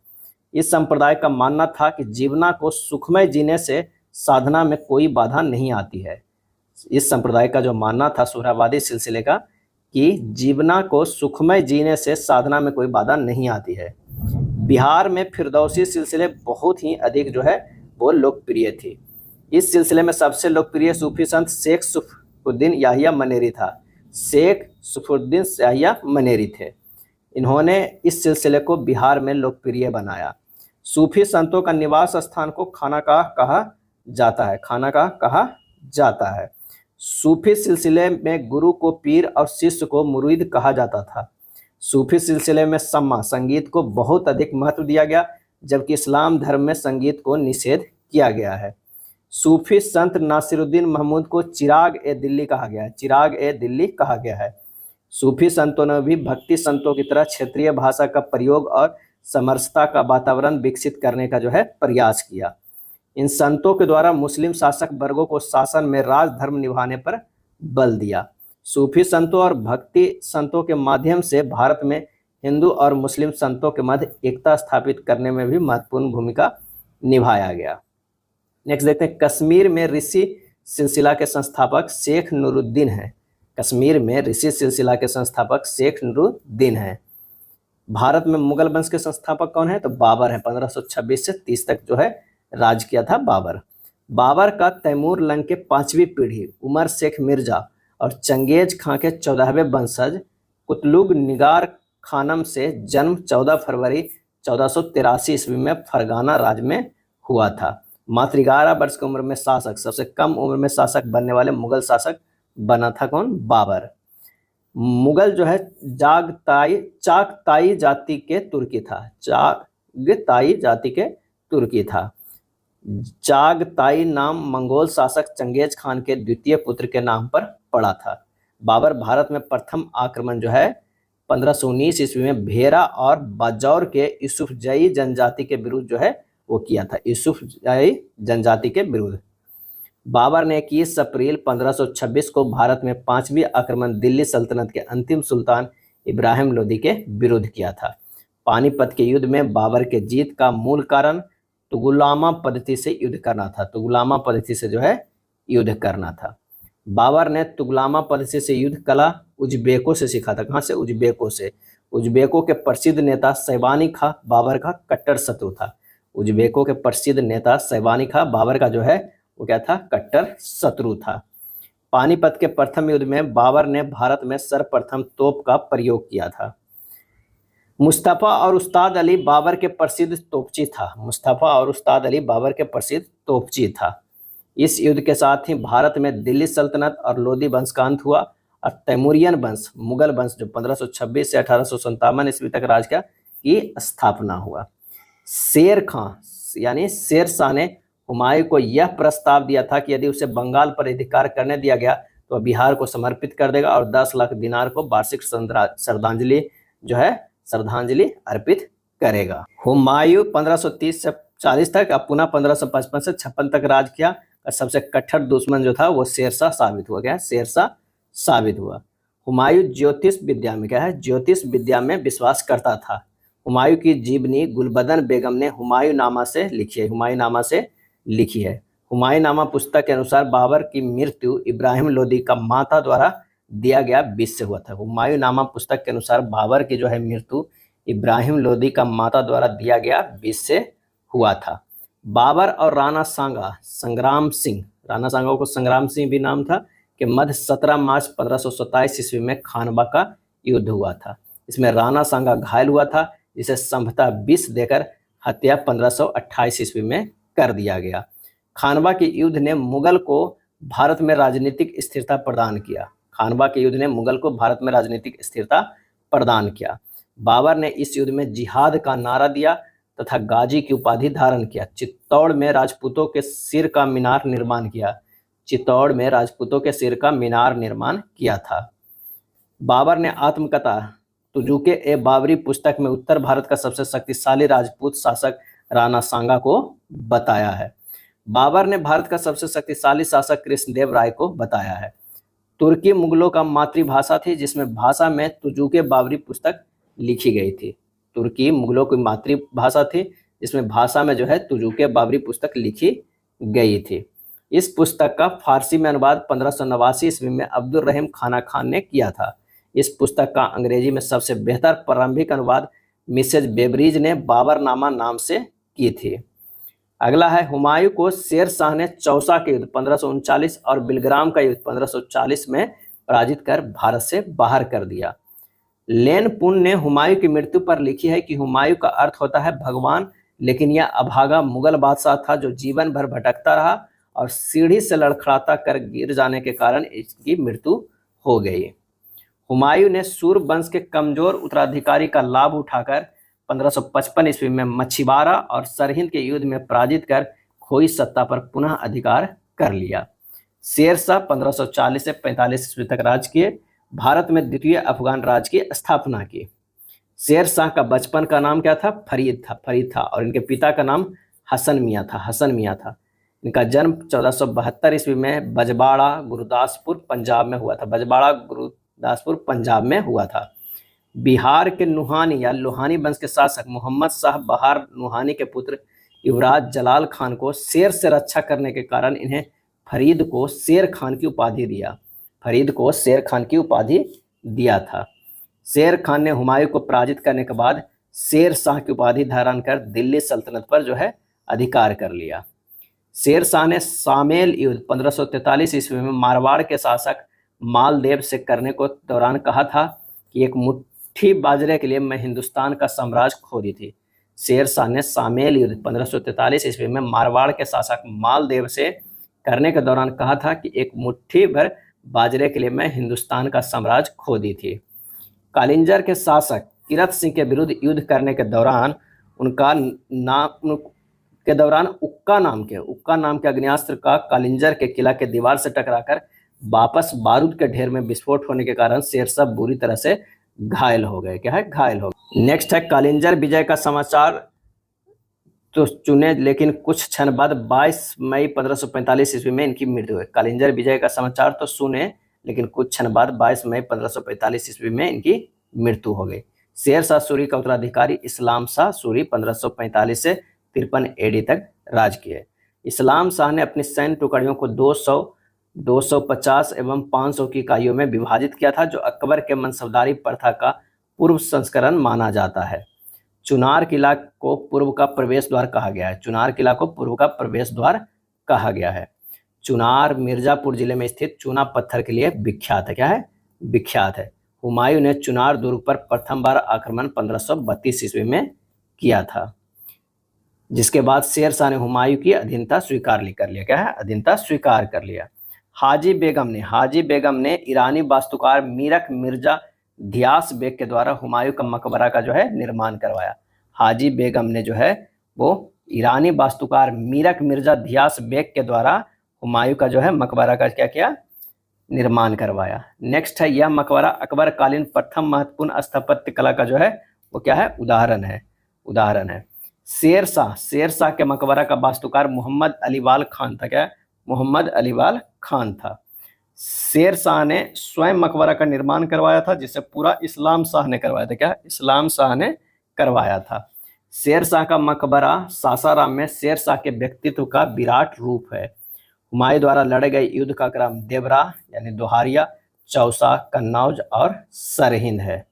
[SPEAKER 1] इस संप्रदाय का मानना था कि जीवना को सुखमय जीने से साधना में कोई बाधा नहीं आती है। इस संप्रदाय का जो मानना था सुहरावादी सिलसिले का कि जीवना को सुखमय जीने से साधना में कोई बाधा नहीं आती है। बिहार में फिरदौसी सिलसिले बहुत ही अधिक जो है वो लोकप्रिय थी। इस सिलसिले में सबसे लोकप्रिय सूफी संत शेख सफरुद्दीन याहिया मनेरी था। शेख सफरुद्दीन याहिया मनेरी थे। इन्होंने इस सिलसिले को बिहार में लोकप्रिय बनाया। सूफी संतों का निवास स्थान को खानाकाह कहा जाता है। खानाकाह कहा जाता है। सूफी सिलसिले में गुरु को पीर और शिष्य को मुरीद कहा जाता था। सूफी सिलसिले में सम्मा संगीत को बहुत अधिक महत्व दिया गया, जबकि इस्लाम धर्म में संगीत को निषेध किया गया है। सूफी संत नासिरुद्दीन महमूद को चिराग ए दिल्ली कहा गया है। चिराग ए दिल्ली कहा गया है। सूफी संतों ने भी भक्ति संतों की तरह क्षेत्रीय भाषा का प्रयोग और समरसता का वातावरण विकसित करने का जो है प्रयास किया। इन संतों के द्वारा मुस्लिम शासक वर्गों को शासन में राजधर्म निभाने पर बल दिया। सूफी संतों और भक्ति संतों के माध्यम से भारत में हिंदू और मुस्लिम संतों के मध्य एकता स्थापित करने में भी महत्वपूर्ण भूमिका निभाया गया। नेक्स्ट देखते हैं, कश्मीर में ऋषि सिलसिला के संस्थापक शेख नूरुद्दीन हैं। कश्मीर में ऋषि सिलसिला के संस्थापक शेख नूरुद्दीन हैं। भारत में मुगल वंश के संस्थापक कौन है? तो बाबर है। 1526 से 30 तक जो है राज किया था बाबर। बाबर का तैमूर लंग के 5वीं पीढ़ी उमर शेख मिर्जा और चंगेज खां के 14वें वंशज कुतलुग निगार खानम से जन्म 14 फरवरी 1483 ईस्वी में फरगाना राज्य में हुआ था। मात्र 11 वर्ष की उम्र में शासक, सबसे कम उम्र में शासक बनने वाले मुगल शासक बना था कौन? बाबर। मुगल जो है चागताई जाति के तुर्की था। चागताई जाति के तुर्की था। चागताई नाम मंगोल शासक चंगेज खान के द्वितीय पुत्र के नाम पर पड़ा था। बाबर भारत में प्रथम आक्रमण जो है 1519 ईस्वी में भेरा और बाजौर के यूसुफजई जनजाति के विरुद्ध जो है वो किया था। यूसुफजई जनजाति के विरुद्ध बाबर ने 21 अप्रैल 1526 को भारत में 5वीं आक्रमण दिल्ली सल्तनत के अंतिम सुल्तान इब्राहिम लोदी के विरुद्ध किया था। पानीपत के युद्ध में बाबर के जीत का मूल कारण तुगुलामा पद्धति से युद्ध करना था। तुगुलामा पद्धति से जो है युद्ध करना था। बाबर ने तुगुलामा पद्धति से युद्ध कला उज्बेकों से सीखा था। कहाँ से? उज्बेकों से। उज्बेकों के प्रसिद्ध नेता शैबानी खां बाबर का कट्टर शत्रु था। उज्बेकों के प्रसिद्ध नेता शैबानी खां बाबर का जो है वो क्या था? कट्टर शत्रु था। पानीपत के प्रथम युद्ध में बाबर ने भारत में सर्वप्रथम तोप का प्रयोग किया था। मुस्तफा और उस्ताद अली बाबर के प्रसिद्ध तोपची था। मुस्तफा और उस्ताद अली बाबर के प्रसिद्ध तोपची था। इस युद्ध के साथ ही भारत में दिल्ली सल्तनत और लोदी वंश का अंत हुआ और तैमूरियन वंश, मुगल वंश जो 1526 से 1857 ईस्वी तक राज किया की स्थापना हुआ। शेर खां यानी शेर शाह ने हुमायूं को यह प्रस्ताव दिया था कि यदि उसे बंगाल पर अधिकार करने दिया गया तो बिहार को समर्पित कर देगा और 10 लाख दिनार को वार्षिक श्रद्धांजलि अर्पित करेगा। हुमायूं 1530 से 40 तक, अब पुनः 1555 से 56 तक राज किया और सबसे कट्टर दुश्मन जो था वो शेरशाह साबित हुआ। क्या? शेरशाह साबित हुआ। हुमायूं ज्योतिष विद्या में क्या है? ज्योतिष विद्या में विश्वास करता था। हुमायूं की जीवनी गुलबदन बेगम ने हुमायूंनामा से लिखी है। हुमायूंनामा से लिखी है। हुमायूंनामा पुस्तक के अनुसार बाबर की मृत्यु इब्राहिम लोदी का माता द्वारा दिया गया बीज से हुआ था। हुमायूंनामा पुस्तक के अनुसार बाबर की जो है मृत्यु इब्राहिम लोदी का माता द्वारा दिया गया बीज से हुआ था। बाबर और राणा सांगा संग्राम सिंह, राणा सांगा को संग्राम सिंह भी नाम था, के मध्य 17 मार्च 1527 ईस्वी में खानवा का युद्ध हुआ था। इसमें राणा सांगा घायल हुआ था, जिसे संभवतः विष देकर हत्या 1528 ईस्वी में कर दिया गया। खानवा के युद्ध ने मुगल को भारत में राजनीतिक स्थिरता प्रदान किया। खानवा के युद्ध ने मुगल को भारत में राजनीतिक स्थिरता प्रदान किया। बाबर ने इस युद्ध में जिहाद का नारा दिया तथा गाजी की उपाधि धारण किया। चित्तौड़ में राजपूतों के सिर का मीनार निर्माण किया। चित्तौड़ में राजपूतों के सिर का मीनार निर्माण किया था। बाबर ने आत्मकथा तुजुके ए बाबरी पुस्तक में उत्तर भारत का सबसे शक्तिशाली राजपूत शासक राणा सांगा को बताया है। बाबर ने भारत का सबसे शक्तिशाली शासक कृष्णदेव राय को बताया है। तुर्की मुगलों का मातृभाषा थी, जिसमें भाषा में तुजुके बाबरी पुस्तक लिखी गई थी। तुर्की मुगलों की मातृभाषा थी, जिसमें भाषा में जो है तुजुके बाबरी पुस्तक लिखी गई थी। इस पुस्तक का फारसी में अनुवाद 1589 ईस्वी में अब्दुल रहीम खाना खान ने किया था। इस पुस्तक का अंग्रेजी में सबसे बेहतर प्रारंभिक अनुवाद मिसेज बेबरीज ने बाबरनामा नाम से की थी। अगला है, हुमायूं को शेर शाह ने चौसा के युद्ध 1539 और बिलग्राम का युद्ध 1540 में पराजित कर भारत से बाहर कर दिया। लेन पुन ने हुमायूं की मृत्यु पर लिखी है कि हुमायूं का अर्थ होता है भगवान, लेकिन यह अभागा मुगल बादशाह था जो जीवन भर भटकता रहा और सीढ़ी से लड़खड़ाता कर गिर जाने के कारण इसकी मृत्यु हो गई। हुमायूं ने सूर वंश के कमजोर उत्तराधिकारी का लाभ उठाकर 1555 ईस्वी में मछीवाड़ा और सरहिंद के युद्ध में पराजित कर खोई सत्ता पर पुनः अधिकार कर लिया। शेर शाह 1540 से 45 ईस्वी तक राज किए। भारत में द्वितीय अफगान राज की स्थापना की। शेर शाह का बचपन का नाम क्या था? फरीद था और इनके पिता का नाम हसन मियाँ था। इनका जन्म 1472 ईस्वी में बजबाड़ा गुरदासपुर पंजाब में हुआ था। बिहार के नुहानी या लोहानी वंश के शासक मोहम्मद शाह बहार नुहानी के पुत्र युवराज जलाल खान को शेर से रक्षा करने के कारण इन्हें फरीद को शेर खान की उपाधि दिया था। शेर खान ने हुमायूं को पराजित करने के बाद शेर शाह की उपाधि धारण कर दिल्ली सल्तनत पर जो है अधिकार कर लिया। शेर शाह ने सामेल युद्ध 1543 ईस्वी में मारवाड़ के शासक मालदेव से करने को दौरान कहा था कि एक मुट्ठी बाजरे के लिए मैं हिंदुस्तान का साम्राज्य खो दी थी। शेर शाह ने सामेल युद्ध 1543 ईस्वी में मारवाड़ के शासक मालदेव से करने के दौरान कहा था कि एक मुट्ठी भर बाजरे के लिए मैं हिंदुस्तान का साम्राज्य खो दी थी। कालिंजर के शासक किरत सिंह के विरुद्ध युद्ध करने के दौरान उक्का नाम के अग्नियास्त्र का कालिंजर के किला के दीवार से टकराकर वापस बारूद के ढेर में विस्फोट होने के कारण शेर शाह बुरी तरह से घायल हो गए। नेक्स्ट है, कालिंजर विजय का समाचार तो चुने, लेकिन कुछ क्षण बाद 22 मई 1545 ईस्वी में इनकी मृत्यु हुई। कालिंजर विजय का समाचार तो सुने, लेकिन कुछ क्षण बाद 22 मई 1545 ईस्वी में इनकी मृत्यु हो गई। शेर शाह सूरी का उत्तराधिकारी इस्लाम शाह सूरी 1545 से 53 एडी तक राज किए। इस्लाम शाह ने अपनी सैन्य टुकड़ियों को 200, 250 एवं 500 की इकाइयों में विभाजित किया था, जो अकबर के मनसबदारी प्रथा का पूर्व संस्करण माना जाता है। चुनार किला को पूर्व का प्रवेश द्वार कहा गया है। चुनार मिर्जापुर जिले में स्थित चूना पत्थर के लिए विख्यात है। हुमायूं ने चुनार दुर्ग पर प्रथम बार आक्रमण 1532 ईस्वी में किया था, जिसके बाद शेर शाह ने हुमायूं की अधीनता स्वीकार कर लिया। हाजी बेगम ने ईरानी वास्तुकार मीरक मिर्जा धियास बेग के द्वारा हुमायूं का मकबरा का जो है निर्माण करवाया। हाजी बेगम ने जो है वो ईरानी वास्तुकार मीरक मिर्जा धियास बेग के द्वारा हुमायूं का जो है मकबरा का क्या किया? निर्माण करवाया। नेक्स्ट है, यह मकबरा अकबर कालीन प्रथम महत्वपूर्ण स्थापत्य कला का जो है वो क्या है? उदाहरण है। शेर शाह के मकबरा का वास्तुकार मोहम्मद अलीवाल खान था। शेर शाह ने स्वयं मकबरा का निर्माण करवाया था, जिसे पूरा इस्लाम शाह ने करवाया था। शेर शाह का मकबरा सासाराम में शेर शाह के व्यक्तित्व का विराट रूप है। हुमायूं द्वारा लड़े गए युद्ध का क्रम देवरा यानी दोहारिया, चौसा, कन्नौज और सरहिंद है।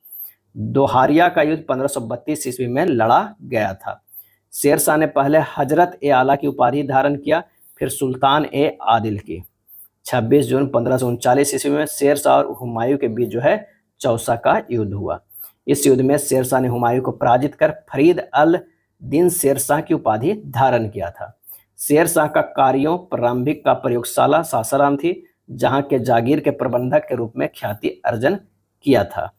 [SPEAKER 1] दोहारिया का युद्ध 1532 ईस्वी में लड़ा गया था। शेर शाह ने पहले हजरत ए आला की उपाधि धारण किया, फिर सुल्तान ए आदिल की। 26 जून 1539 ईस्वी में शेर शाह और हुमायूं के बीच जो है चौसा का युद्ध हुआ। इस युद्ध में शेरशाह ने हुमायूं को पराजित कर फरीद अल दिन शेरशाह की उपाधि धारण किया था। शेरशाह का कार्यों प्रारंभिक का प्रयोगशाला सासाराम थी, जहां के जागीर के प्रबंधक के रूप में ख्याति अर्जन किया था।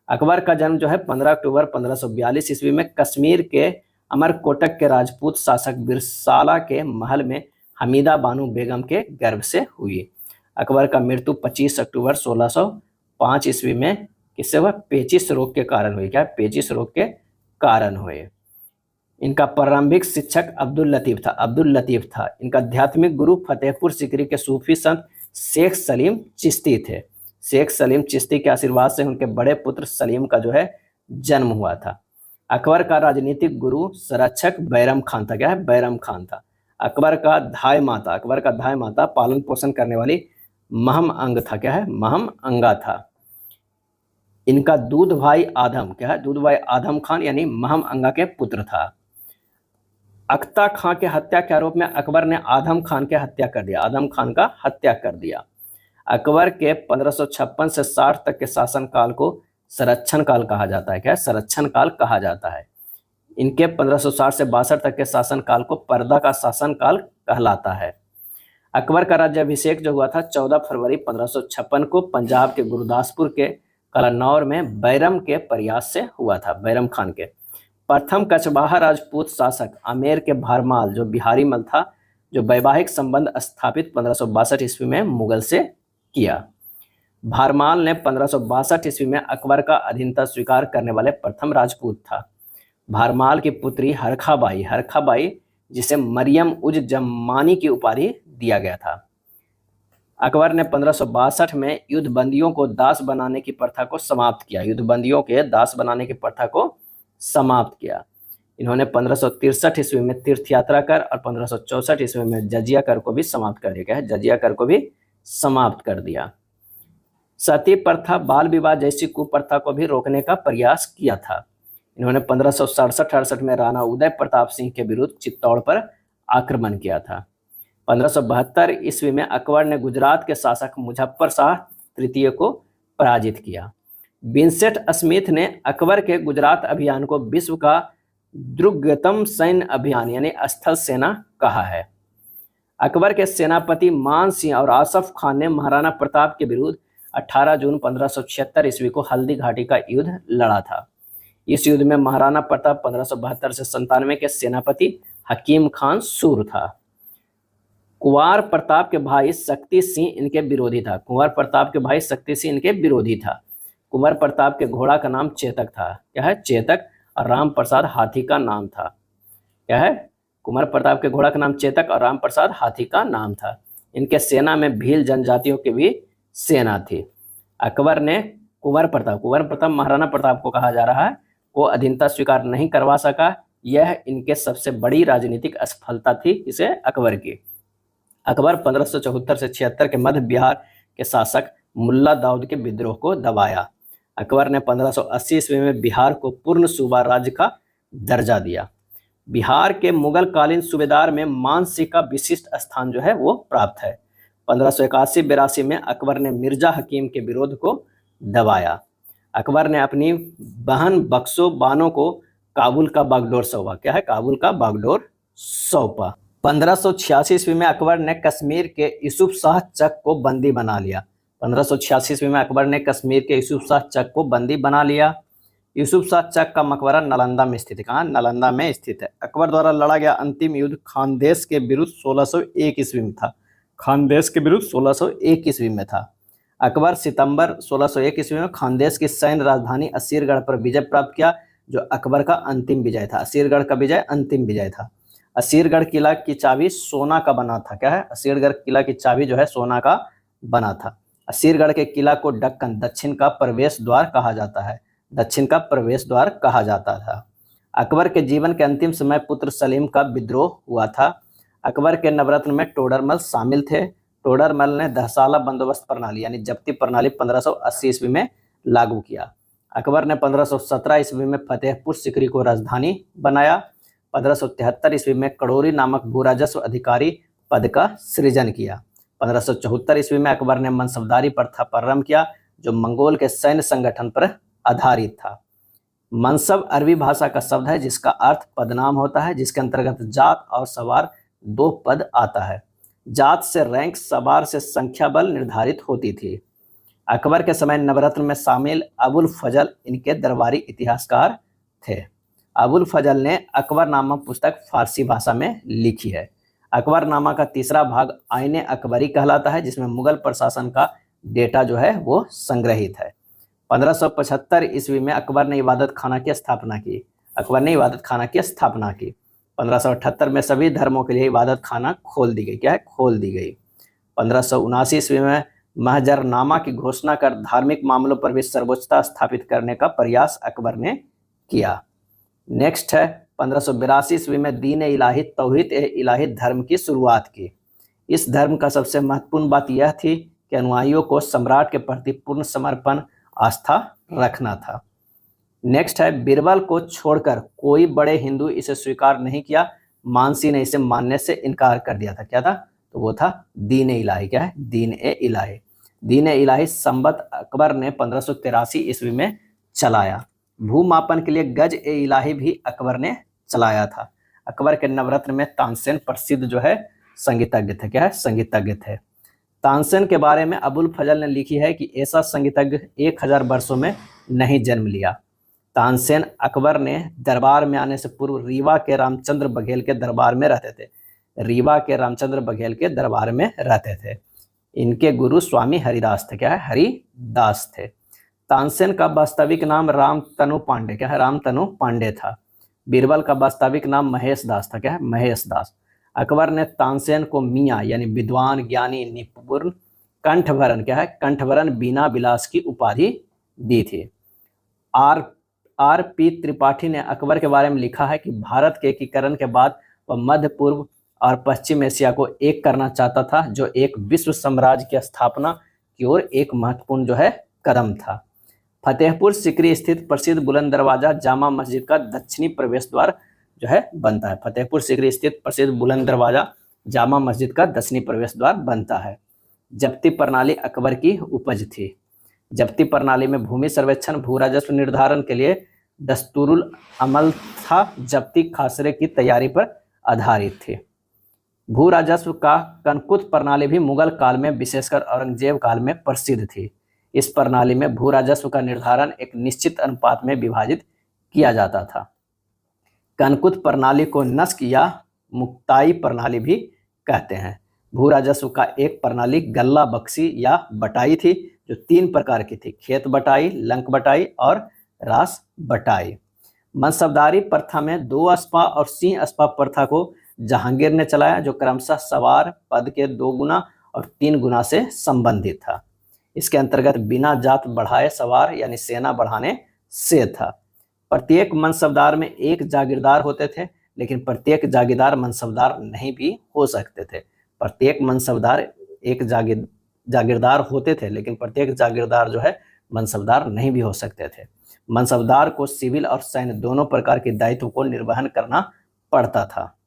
[SPEAKER 1] अकबर का जन्म जो है 15 अक्टूबर 1542 ईस्वी में कश्मीर के अमरकोटक के राजपूत शासक बिरसाला के महल में हमीदा बानो बेगम के गर्भ से हुई। अकबर का मृत्यु 25 अक्टूबर 1605 ईस्वी में किससे हुआ? पेचिश रोग के कारण हुई। क्या? पेचिश रोग के कारण हुए। इनका प्रारंभिक शिक्षक अब्दुल लतीफ था। इनका आध्यात्मिक गुरु फतेहपुर सिकरी के सूफी संत शेख सलीम चिश्ती थे। शेख सलीम चिश्ती के आशीर्वाद से उनके बड़े पुत्र सलीम का जो है जन्म हुआ था। अकबर का राजनीतिक गुरु संरक्षक बैरम खान था। क्या है? बैरम खान था। अकबर का धाय माता पालन पोषण करने वाली महम अंग था। क्या है? महम अंगा था। इनका दूध भाई आदम, क्या है? दूध भाई आदम खान यानी महम अंगा के पुत्र था। अख्ता खां के हत्या के आरोप में अकबर ने आदम खान के हत्या कर दिया। आदम खान का हत्या कर दिया। अकबर के 1556 से 60 तक के शासनकाल को संरक्षण काल कहा जाता है। क्या? संरक्षण काल कहा जाता है। इनके 1560 से 62 तक के शासनकाल को पर्दा का शासनकाल कहलाता है। अकबर का राज्याभिषेक जो हुआ था 14 फरवरी 1556 को पंजाब के गुरदासपुर के कलानौर में बैरम के प्रयास से हुआ था। बैरम खान के प्रथम कचवाहा राजपूत शासक आमेर के भारमाल जो बिहारी मल था, जो वैवाहिक संबंध स्थापित 1562 ईस्वी में मुगल से किया। भारमाल ने 1562 ईस्वी में अकबर का अधीनता स्वीकार करने वाले प्रथम राजपूत था। भारमाल की पुत्री हरखाबाई जिसे मरियम उज जमानी की उपाधि दिया गया था। अकबर ने 1562 में युद्धबंदियों को दास बनाने की प्रथा को समाप्त किया। युद्धबंदियों के दास बनाने की प्रथा को समाप्त किया। इन्होंने 1563 ईस्वी में तीर्थ यात्रा कर और 1564 ईस्वी में जजिया कर को भी समाप्त कर दिया। जजिया कर को भी समाप्त कर दिया। सती प्रथा, बाल विवाह जैसी कुप्रथा को भी रोकने का प्रयास किया था। इन्होंने 1567-68 में राणा उदय प्रताप सिंह के विरुद्ध चित्तौड़ पर आक्रमण किया था। 1572 ईस्वी में अकबर ने गुजरात के शासक मुजफ्फर शाह तृतीय को पराजित किया। विंसेंट स्मिथ ने अकबर के गुजरात अभियान को विश्व का द्रुगतम सैन्य अभियान यानी स्थल सेना कहा है। अकबर के सेनापति मान सिंह और आसफ खान ने महाराणा प्रताप के विरुद्ध 18 जून 1576 ईस्वी को हल्दी घाटी का युद्ध लड़ा था। इस युद्ध में महाराणा प्रताप 1572 से 97 के सेनापति हकीम खान सूर था। कुंवर प्रताप के भाई शक्ति सिंह इनके विरोधी था। कुंवर प्रताप के भाई शक्ति सिंह इनके विरोधी था। कुंवर प्रताप के घोड़ा का नाम चेतक था। क्या है? चेतक। और राम प्रसाद हाथी का नाम था। क्या है? कुंवर प्रताप के घोड़ा का नाम चेतक और राम प्रसाद हाथी का नाम था। इनके सेना में भील जनजातियों की भी सेना थी। अकबर ने कुंवर प्रताप महाराणा प्रताप को कहा जा रहा है, को अधीनता स्वीकार नहीं करवा सका। यह इनके सबसे बड़ी राजनीतिक असफलता थी इसे अकबर की। अकबर 1574 से 76 के मध्य बिहार के शासक मुल्ला दाऊद के विद्रोह को दबाया। अकबर ने 1580 ईस्वी में बिहार को पूर्ण सूबा राज्य का दर्जा दिया। बिहार के मुगल कालीन सूबेदार में मान सिंह का विशिष्ट स्थान जो है वो प्राप्त है। 1581-82 में अकबर ने मिर्जा हकीम के विरोध को दबाया। अकबर ने अपनी बहन बख्शो बानो को काबुल का बागडोर सौंपा। क्या है? काबुल का बागडोर सौंपा। 1586 ईस्वी में अकबर ने कश्मीर के यूसुफ शाह चक को बंदी बना लिया। 1586 ईस्वी में अकबर ने कश्मीर के यूसुफ शाह चक को बंदी बना लिया। यूसुफ शाह चक का मकबरा नालंदा में स्थित है। कहाँ? नालंदा में स्थित है। अकबर द्वारा लड़ा गया अंतिम युद्ध खानदेश के विरुद्ध 1601 ईस्वी में था। खानदेश के विरुद्ध 1601 ईस्वी में था। अकबर सितंबर 1601 ईस्वी में खानदेश की सैन्य राजधानी असीरगढ़ पर विजय प्राप्त किया, जो अकबर का अंतिम विजय था। असीरगढ़ का विजय अंतिम विजय था। असीरगढ़ किला की चाबी सोना का बना था। क्या है? असीरगढ़ किला की चाबी जो है सोना का बना था। असीरगढ़ के किला को दक्कन दक्षिण का प्रवेश द्वार कहा जाता है। दक्षिण का प्रवेश द्वार कहा जाता था। अकबर के जीवन के अंतिम समय पुत्र सलीम का विद्रोह हुआ था। अकबर के नवरत्न में टोडरमल शामिल थे। टोडरमल ने दहसाला बंदोबस्त प्रणाली यानी जब्ती प्रणाली 1580 ईस्वी में लागू किया। अकबर ने 1517 ईस्वी में फतेहपुर सिकरी को राजधानी बनाया। 1573 ईस्वी में कड़ोरी नामक भूराजस्व अधिकारी पद का सृजन किया। 1574 ईस्वी में अकबर ने मनसबदारी प्रथा प्रारंभ किया, जो मंगोल के सैन्य संगठन पर आधारित था। मनसब अरबी भाषा का शब्द है जिसका अर्थ पदनाम होता है, जिसके अंतर्गत जात और सवार दो पद आता है। जात से रैंक, सवार से संख्या बल निर्धारित होती थी। अकबर के समय नवरत्न में शामिल अबुल फजल इनके दरबारी इतिहासकार थे। अबुल फजल ने अकबरनामा पुस्तक फारसी भाषा में लिखी है। अकबरनामा का तीसरा भाग आईने अकबरी कहलाता है, जिसमें मुगल प्रशासन का डेटा जो है वो संग्रहित है। 1575 ईस्वी में अकबर ने इबादत खाना की स्थापना की। 1578 में सभी धर्मों के लिए इबादत खाना खोल दी गई। क्या है? खोल दी गई। 1579 ईस्वी में महजरनामा की घोषणा कर धार्मिक मामलों पर भी सर्वोच्चता स्थापित करने का प्रयास अकबर ने किया। नेक्स्ट है 1582 ईस्वी में दीन इलाही तौहीद इलाही धर्म की शुरुआत की। इस धर्म का सबसे महत्वपूर्ण बात यह थी कि अनुयायियों को सम्राट के प्रति पूर्ण समर्पण आस्था रखना था। नेक्स्ट है बीरबल को छोड़कर कोई बड़े हिंदू इसे स्वीकार नहीं किया। मानसी ने इसे मानने से इनकार कर दिया था। क्या था? तो वो था दीन इलाही। क्या है? दीन ए इलाही। दीन ए इलाही संबत अकबर ने 1583 ईस्वी में चलाया। भूमापन के लिए गज ए इलाही भी अकबर ने चलाया था। अकबर के नवरत्न में तानसेन प्रसिद्ध जो है संगीतज्ञ थे। क्या है? संगीतज्ञ थे। तानसेन के बारे में अबुल फजल ने लिखी है कि ऐसा संगीतज्ञ 1000 वर्षों में नहीं जन्म लिया। तानसेन अकबर ने दरबार में आने से पूर्व रीवा के रामचंद्र बघेल के दरबार में रहते थे। रीवा के रामचंद्र बघेल के दरबार में रहते थे। इनके गुरु स्वामी हरिदास थे। क्या है? हरिदास थे। तानसेन का वास्तविक नाम रामतनु पांडे। क्या है? रामतनु पांडे था। बीरबल का वास्तविक नाम महेश दास था। क्या है? महेश दास। अकबर ने तानसेन को मियाँ यानी विद्वान, ज्ञानी, निपुण, कंठभरण, क्या है? कंठभरण, बीना विलास की उपाधि दी थी। आर पी त्रिपाठी ने अकबर के बारे में लिखा है कि भारत के एकीकरण के बाद वह मध्य पूर्व और पश्चिम एशिया को एक करना चाहता था, जो एक विश्व साम्राज्य की स्थापना की ओर एक महत्वपूर्ण जो है कदम था। फतेहपुर सीकरी स्थित प्रसिद्ध बुलंद दरवाजा जामा मस्जिद का दक्षिणी प्रवेश द्वार जो है बनता है। फतेहपुर सीकरी स्थित प्रसिद्ध बुलंद दरवाजा जामा मस्जिद का दक्षिणी प्रवेश द्वार बनता है। जब्ती प्रणाली अकबर की उपज थी। जब्ती प्रणाली में भूमि सर्वेक्षण, भू राजस्व निर्धारण के लिए दस्तूरुल अमल था। जब्ती खासरे की तैयारी पर आधारित थी। भू राजस्व का कनकुत प्रणाली भी मुगल काल में, विशेषकर औरंगजेब काल में प्रसिद्ध थी। इस प्रणाली में भू राजस्व का निर्धारण एक निश्चित अनुपात में विभाजित किया जाता था। कनकुत प्रणाली को नस्क या मुक्ताई प्रणाली भी कहते हैं। भू राजस्व का एक प्रणाली गल्ला बख्शी या बटाई थी, जो 3 प्रकार की थी: खेत बटाई, लंक बटाई और रास बटाई। मनसबदारी प्रथा में 2 अस्पा और सिंह अस्पा प्रथा को जहांगीर ने चलाया, जो क्रमशः सवार पद के 2 गुना और 3 गुना से संबंधित था। इसके अंतर्गत बिना जात बढ़ाए सवार यानी सेना बढ़ाने से था। प्रत्येक मनसबदार में एक जागीरदार होते थे, लेकिन प्रत्येक जागीरदार मनसबदार नहीं भी हो सकते थे। प्रत्येक मनसबदार एक जागीरदार होते थे, लेकिन प्रत्येक जागीरदार जो है मनसबदार नहीं भी हो सकते थे। मनसबदार को सिविल और सैन्य दोनों प्रकार के दायित्व को निर्वहन करना पड़ता था।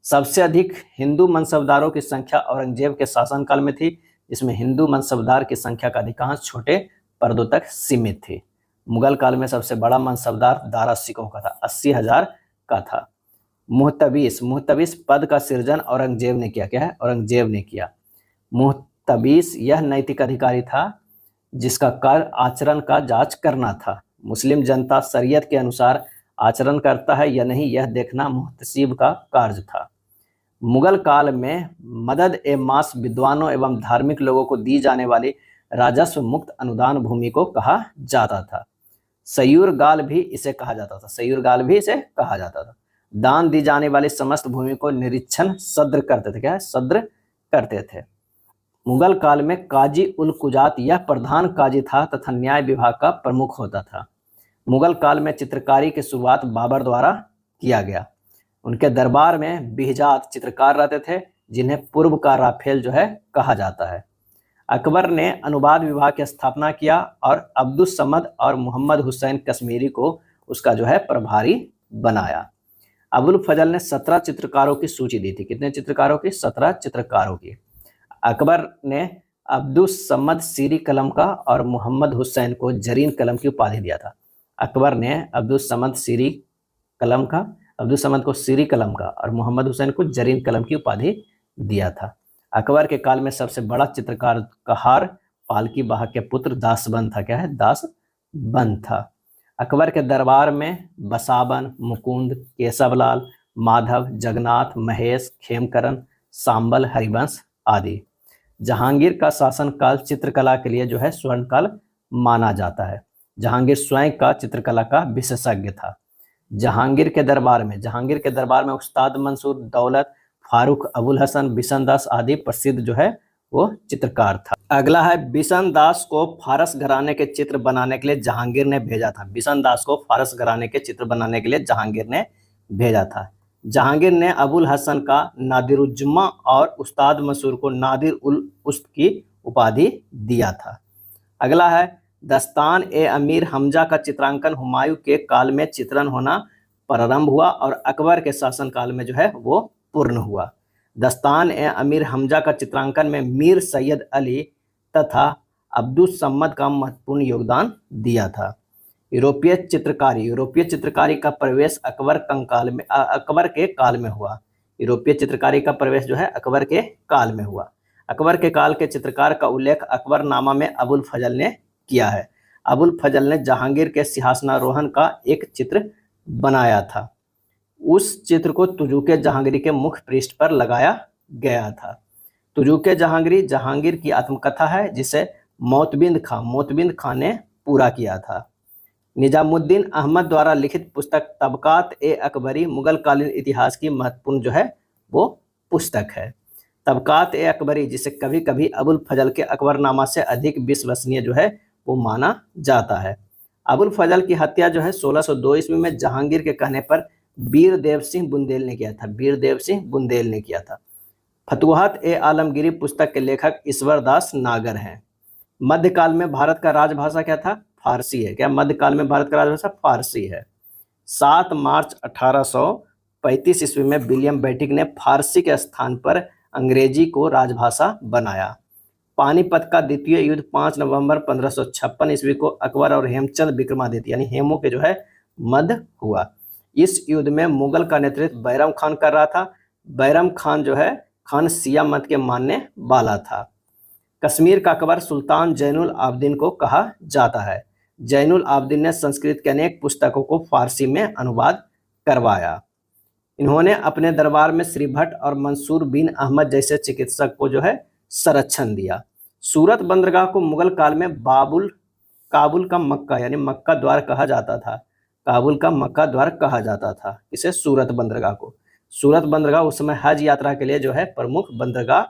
[SPEAKER 1] सबसे अधिक हिंदू मनसबदारों की संख्या औरंगजेब के शासनकाल में थी, जिसमें हिंदू मनसबदार की संख्या का अधिकांश छोटे पर्दों तक सीमित थी। मुगल काल में सबसे बड़ा मनसबदार दारा सिकों का था, 80,000 का था। मुहतबिस पद का सृजन औरंगजेब ने किया। क्या है? औरंगजेब ने किया। मुहतबिस यह नैतिक अधिकारी था जिसका कार्य आचरण का जांच करना था। मुस्लिम जनता शरीयत के अनुसार आचरण करता है या नहीं, यह देखना मुहतसिब का कार्य था। मुगल काल में मदद ए मास विद्वानों एवं धार्मिक लोगों को दी जाने वाली राजस्व मुक्त अनुदान भूमि को कहा जाता था। सयूर गाल भी इसे कहा जाता था। सयूर गाल भी इसे कहा जाता था। दान दी जाने वाली समस्त भूमि को निरीक्षण सद्र करते थे। क्या है? सद्र करते थे। मुगल काल में काजी उल कुजात यह प्रधान काजी था तथा न्याय विभाग का प्रमुख होता था। मुगल काल में चित्रकारी की शुरुआत बाबर द्वारा किया गया। उनके दरबार में बिहजात चित्रकार रहते थे, जिन्हें पूर्व का राफेल जो है कहा जाता है। अकबर ने अनुवाद विभाग की स्थापना किया और अब्दुस समद और मोहम्मद हुसैन कश्मीरी को उसका जो है प्रभारी बनाया। अबुल फजल ने 17 चित्रकारों की सूची दी थी। कितने चित्रकारों की? 17 चित्रकारों की। अकबर ने अब्दुस समद सीरी कलम का और मोहम्मद हुसैन को जरीन कलम की उपाधि दिया था। अकबर ने अब्दुल समद सीरी कलम का अब्दुल समद को सीरी कलम का और मोहम्मद हुसैन को जरीन कलम की उपाधि दिया था। अकबर के काल में सबसे बड़ा चित्रकार कहार पालकी बाहक के पुत्र दासबंद था। क्या है? दासबंद था। अकबर के दरबार में बसावन, मुकुंद, केशवलाल, माधव, जगन्नाथ, महेश, खेमकरण, सांबल, हरिवंश आदि। जहांगीर का शासनकाल चित्रकला के लिए जो है स्वर्णकाल माना जाता है। जहांगीर स्वयं का चित्रकला का विशेषज्ञ था। जहांगीर के दरबार में उस्ताद मंसूर, दौलत, फारूक, अबुल हसन, बिशन दास आदि प्रसिद्ध जो है वो चित्रकार था। अगला है बिशन दास को फारस घराने के चित्र बनाने के लिए जहांगीर ने भेजा था। बिशन दास को फारस घराने के चित्र बनाने के लिए जहांगीर ने भेजा था। जहांगीर ने अबुल हसन का नादिरुज्जमा और उस्ताद मंसूर को नादिर उल उस्त की उपाधि दिया था। अगला है दस्तान ए अमीर हमजा का चित्रांकन हुमायूं के काल में चित्रण होना प्रारंभ हुआ और अकबर के शासनकाल में जो है वो पूर्ण हुआ। दस्तान ए अमीर हमजा का चित्रांकन में मीर सैयद अली तथा अब्दुल सम्मद का महत्वपूर्ण योगदान दिया था। यूरोपीय चित्रकारी का प्रवेश अकबर के काल में हुआ। यूरोपीय चित्रकारी का प्रवेश जो है अकबर के काल में हुआ। अकबर के काल के चित्रकार का उल्लेख अकबरनामा में अबुल फजल ने किया है। अबुल फजल ने जहांगीर के सिंहासनारोहण का एक चित्र बनाया था। उस चित्र को तुजुके जहांगीरी के मुख्य पृष्ठ पर लगाया गया था। तुजुके जहांगीरी जहांगीर की आत्मकथा है जिसे मोतबिंद खां ने पूरा किया था। निजामुद्दीन अहमद द्वारा लिखित पुस्तक तबकात ए अकबरी मुगल कालीन इतिहास की महत्वपूर्ण जो है वो पुस्तक है। तबकात ए अकबरी जिसे कभी कभी अबुल फजल के अकबरनामा से अधिक विश्वसनीय जो है वो माना जाता है। अबुल फजल की हत्या जो है 1602 ईस्वी में जहांगीर के कहने पर वीरदेव सिंह बुंदेल ने किया था। फतुहात ए आलमगीरी पुस्तक के लेखक ईश्वरदास नागर हैं। मध्यकाल में भारत का राजभाषा क्या था? फारसी है। क्या मध्यकाल में भारत का राजभाषा फारसी है? 7 मार्च 1835 ईस्वी में विलियम बेटिक ने फारसी के स्थान पर अंग्रेजी को राजभाषा बनाया। पानीपत का द्वितीय युद्ध 5 नवंबर 1556 ईस्वी को अकबर और हेमचंद विक्रमादित्य यानी हेमू के जो है मध्य हुआ। इस युद्ध में मुगल का नेतृत्व बैरम खान कर रहा था। बैरम खान जो है खान शिया मत के मानने वाला था। कश्मीर का अकबर सुल्तान जैनुल आबदीन को कहा जाता है। जैनुल आबदीन ने संस्कृत के अनेक पुस्तकों को फारसी में अनुवाद करवाया। इन्होंने अपने दरबार में श्री भट्ट और मंसूर बिन अहमद जैसे चिकित्सक को जो है संरक्षण दिया। सूरत बंदरगाह को मुगल काल में काबुल का मक्का यानी मक्का द्वार कहा जाता था। काबुल का मक्का द्वार कहा जाता था। इसे सूरत बंदरगाह को। सूरत बंदरगाह उस समय हज यात्रा के लिए जो है प्रमुख बंदरगाह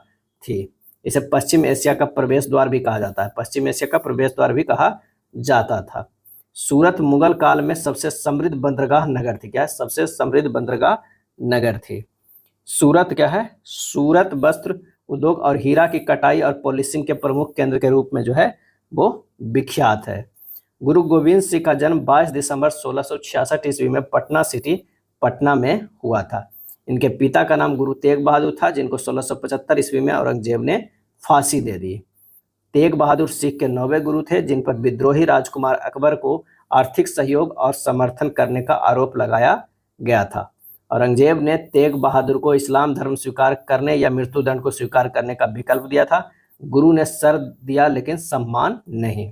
[SPEAKER 1] थी। इसे पश्चिम एशिया का प्रवेश द्वार भी कहा जाता है। पश्चिम एशिया का प्रवेश द्वार भी कहा जाता था। सूरत मुगल काल में सबसे समृद्ध बंदरगाह नगर थी। क्या है? सबसे समृद्ध बंदरगाह नगर थी। सूरत क्या है? सूरत वस्त्र उद्योग और हीरा की कटाई और पॉलिशिंग के प्रमुख केंद्र के रूप में जो है वो विख्यात है। गुरु गोविंद सिंह का जन्म 22 दिसंबर 1666 ईस्वी में पटना में हुआ था। इनके पिता का नाम गुरु तेग बहादुर था जिनको 1675 ईस्वी में औरंगजेब ने फांसी दे दी। तेग बहादुर सिख के 9वें गुरु थे जिन पर विद्रोही राजकुमार अकबर को आर्थिक सहयोग और समर्थन करने का आरोप लगाया गया था। औरंगजेब ने तेग बहादुर को इस्लाम धर्म स्वीकार करने या मृत्युदंड को स्वीकार करने का विकल्प दिया था। गुरु ने सर दिया लेकिन सम्मान नहीं।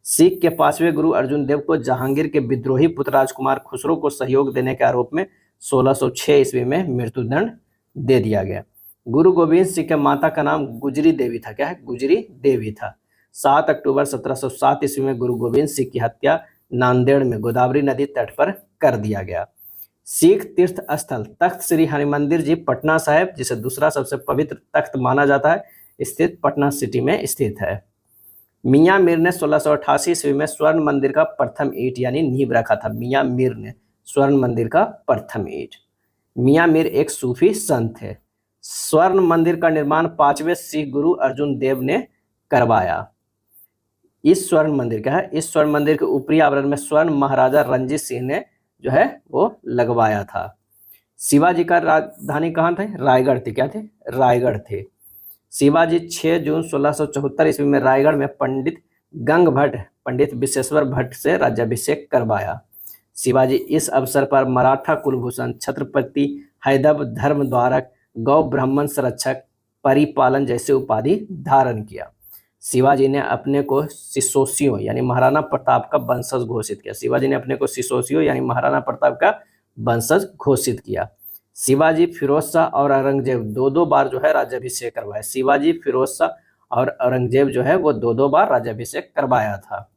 [SPEAKER 1] सिख के 5वें गुरु अर्जुन देव को जहांगीर के विद्रोही पुत्र राजकुमार खुसरो को सहयोग देने के आरोप में 1606 ईस्वी में मृत्युदंड दे दिया गया। गुरु गोविंद सिंह के माता का नाम गुजरी देवी था। क्या है? गुजरी देवी था। 7 अक्टूबर 1707 ईस्वी में गुरु गोविंद सिंह की हत्या नांदेड़ में गोदावरी नदी तट पर कर दिया गया। सिख तीर्थ स्थल तख्त श्री हरिमंदिर जी पटना साहिब जिसे दूसरा सबसे पवित्र तख्त माना जाता है स्थित पटना सिटी में स्थित है। मियाँ मीर ने 1688 ईस्वी में स्वर्ण मंदिर का प्रथम ईंट यानी नींव रखा था। मियाँ मीर ने स्वर्ण मंदिर का प्रथम ईंट। मियाँ मीर एक सूफी संत थे। स्वर्ण मंदिर का निर्माण 5वें सिख गुरु अर्जुन देव ने करवाया। इस स्वर्ण मंदिर क्या है? इस स्वर्ण मंदिर के ऊपरी आवरण में स्वर्ण महाराजा रणजीत सिंह ने जो है वो लगवाया था। शिवाजी का राजधानी कहाँ थे? रायगढ़ थी। क्या थे? रायगढ़ थे। शिवाजी 6 जून 1674 ईस्वी में रायगढ़ में पंडित गंग भट्ट पंडित विश्वेश्वर भट्ट से राज्याभिषेक करवाया। शिवाजी इस अवसर पर मराठा कुलभूषण, छत्रपति हैदर धर्मद्वारक, गौ ब्राह्मण संरक्षक, परिपालन जैसे उपाधि धारण किया। शिवाजी ने अपने को सिसोदियों यानी महाराणा प्रताप का वंशज घोषित किया। शिवाजी ने अपने को सिसोदियों यानी महाराणा प्रताप का वंशज घोषित किया। शिवाजी फिरोज शाह और औरंगजेब दो बार जो है राज्याभिषेक करवाया। शिवाजी फिरोज शाह और औरंगजेब जो है वो दो बार राज्याभिषेक करवाया था।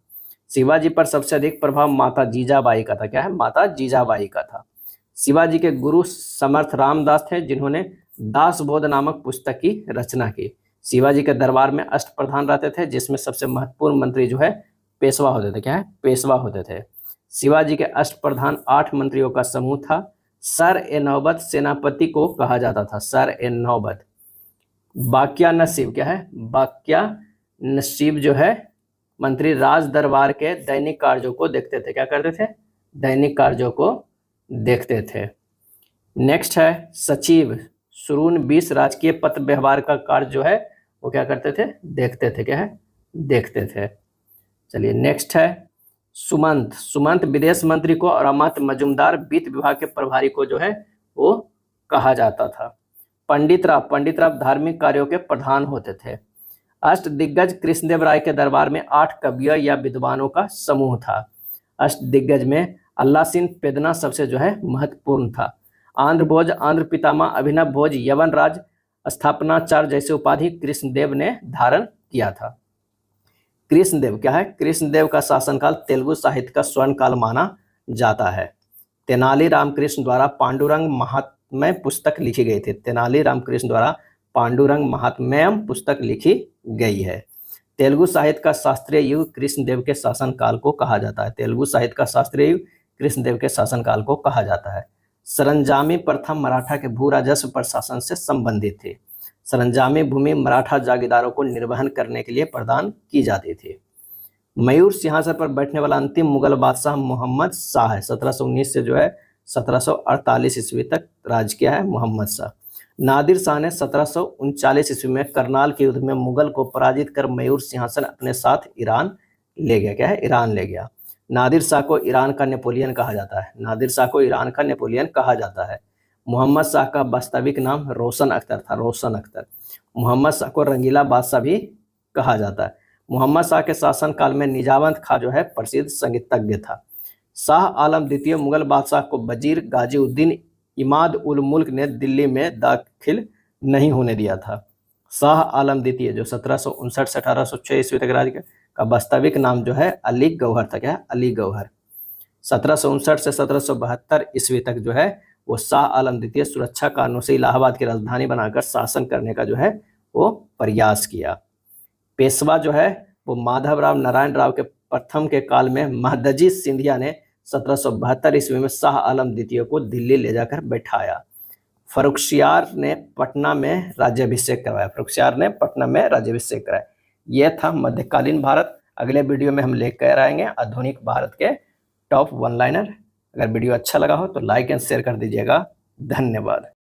[SPEAKER 1] शिवाजी पर सबसे अधिक प्रभाव माता जीजाबाई का था। क्या है? माता जीजाबाई का था। शिवाजी के गुरु समर्थ रामदास थे, जिन्होंने दासबोध नामक पुस्तक की रचना की। शिवाजी के दरबार में अष्टप्रधान रहते थे, जिसमें सबसे महत्वपूर्ण मंत्री जो है पेशवा होते थे। क्या है? पेशवा होते थे। शिवाजी के अष्टप्रधान 8 मंत्रियों का समूह था। सर ए नौबत सेनापति को कहा जाता था। सर ए नौबत। बाकिया नसीब क्या है? बाकिया नसीब जो है मंत्री राज दरबार के दैनिक कार्यों को देखते थे। क्या करते थे? दैनिक कार्यों को देखते थे। नेक्स्ट है सचिव सुरून 20 राजकीय पत्र व्यवहार का कार्य जो है वो क्या करते थे? देखते थे। क्या है? देखते थे। चलिए नेक्स्ट है सुमंत। सुमंत विदेश मंत्री को और अमित मजुमदार वित्त विभाग के प्रभारी को जो है वो कहा जाता था। पंडित राव धार्मिक कार्यों के प्रधान होते थे। अष्ट दिग्गज कृष्णदेव राय के दरबार में 8 कवियों या विद्वानों का समूह था। अष्ट दिग्गज में अल्लाह सिंह पेदना सबसे जो है महत्वपूर्ण था। आंध्र भोज, आंध्र पितामह, अभिनव भोज, यवन राज, स्थापनाचार्य जैसे उपाधि कृष्णदेव ने धारण किया था। कृष्णदेव क्या है? कृष्णदेव का शासनकाल तेलुगु साहित्य का स्वर्ण काल माना जाता है। तेनाली रामकृष्ण द्वारा पांडुरंग महात्म्य पुस्तक लिखी गई थी। तेनाली रामकृष्ण द्वारा पांडुरंग महात्म्यम पुस्तक लिखी गई है। तेलुगु साहित्य का शास्त्रीय युग कृष्णदेव के शासनकाल को कहा जाता है। तेलुगु साहित्य का शास्त्रीय युग कृष्णदेव के शासनकाल को कहा जाता है। सरंजामी प्रथम मराठा के भू राजस्व प्रशासन से संबंधित थी। सरंजामी भूमि मराठा जागीरदारों को निर्वहन करने के लिए प्रदान की जाती थी। मयूर सिंहासन पर बैठने वाला अंतिम मुगल बादशाह मोहम्मद शाह है। 1719 से जो है 1748 ईस्वी तक राज किया है मोहम्मद शाह। नादिर शाह ने 1739 ईस्वी में करनाल के युद्ध में मुगल को पराजित कर मयूर सिंहासन अपने साथ ईरान ले गया। क्या है? ईरान ले गया। नादिर शाह को ईरान का नेपोलियन कहा जाता है। नादिर शाह को ईरान का नेपोलियन कहा जाता है। मोहम्मद शाह का वास्तविक नाम रोशन अख्तर था। रोशन अख्तर। मोहम्मद शाह को रंगीला बादशाह भी कहा जाता है। मोहम्मद शाह के शासनकाल में निजावंत खां जो है प्रसिद्ध संगीतज्ञ था। शाह आलम द्वितीय मुगल बादशाह को वजीर गाजीउद्दीन इमाद उल मुल्क ने दिल्ली में दाखिल नहीं होने दिया था। शाह आलम द्वितीय जो 1759 से 1806 ईस्वी तक राज का वास्तविक नाम जो है अली गौहर था। क्या है? अली गौहर। 1759 से 1772 ईस्वी तक जो है वो शाह आलम द्वितीय सुरक्षा कारणों से इलाहाबाद की राजधानी बनाकर शासन करने का जो है वो प्रयास किया। पेशवा जो है वो माधवराव नारायण राव के प्रथम के काल में महादजी सिंधिया ने 1772 ईस्वी में शाह आलम द्वितीय को दिल्ली ले जाकर बैठाया। फर्रुखसियार ने पटना में राज्याभिषेक करवाया। फर्रुखसियार ने पटना में राज्याभिषेक कराया। यह था मध्यकालीन भारत। अगले वीडियो में हम लेकर आएंगे आधुनिक भारत के टॉप 1 लाइनर। अगर वीडियो अच्छा लगा हो तो लाइक एंड शेयर कर दीजिएगा। धन्यवाद।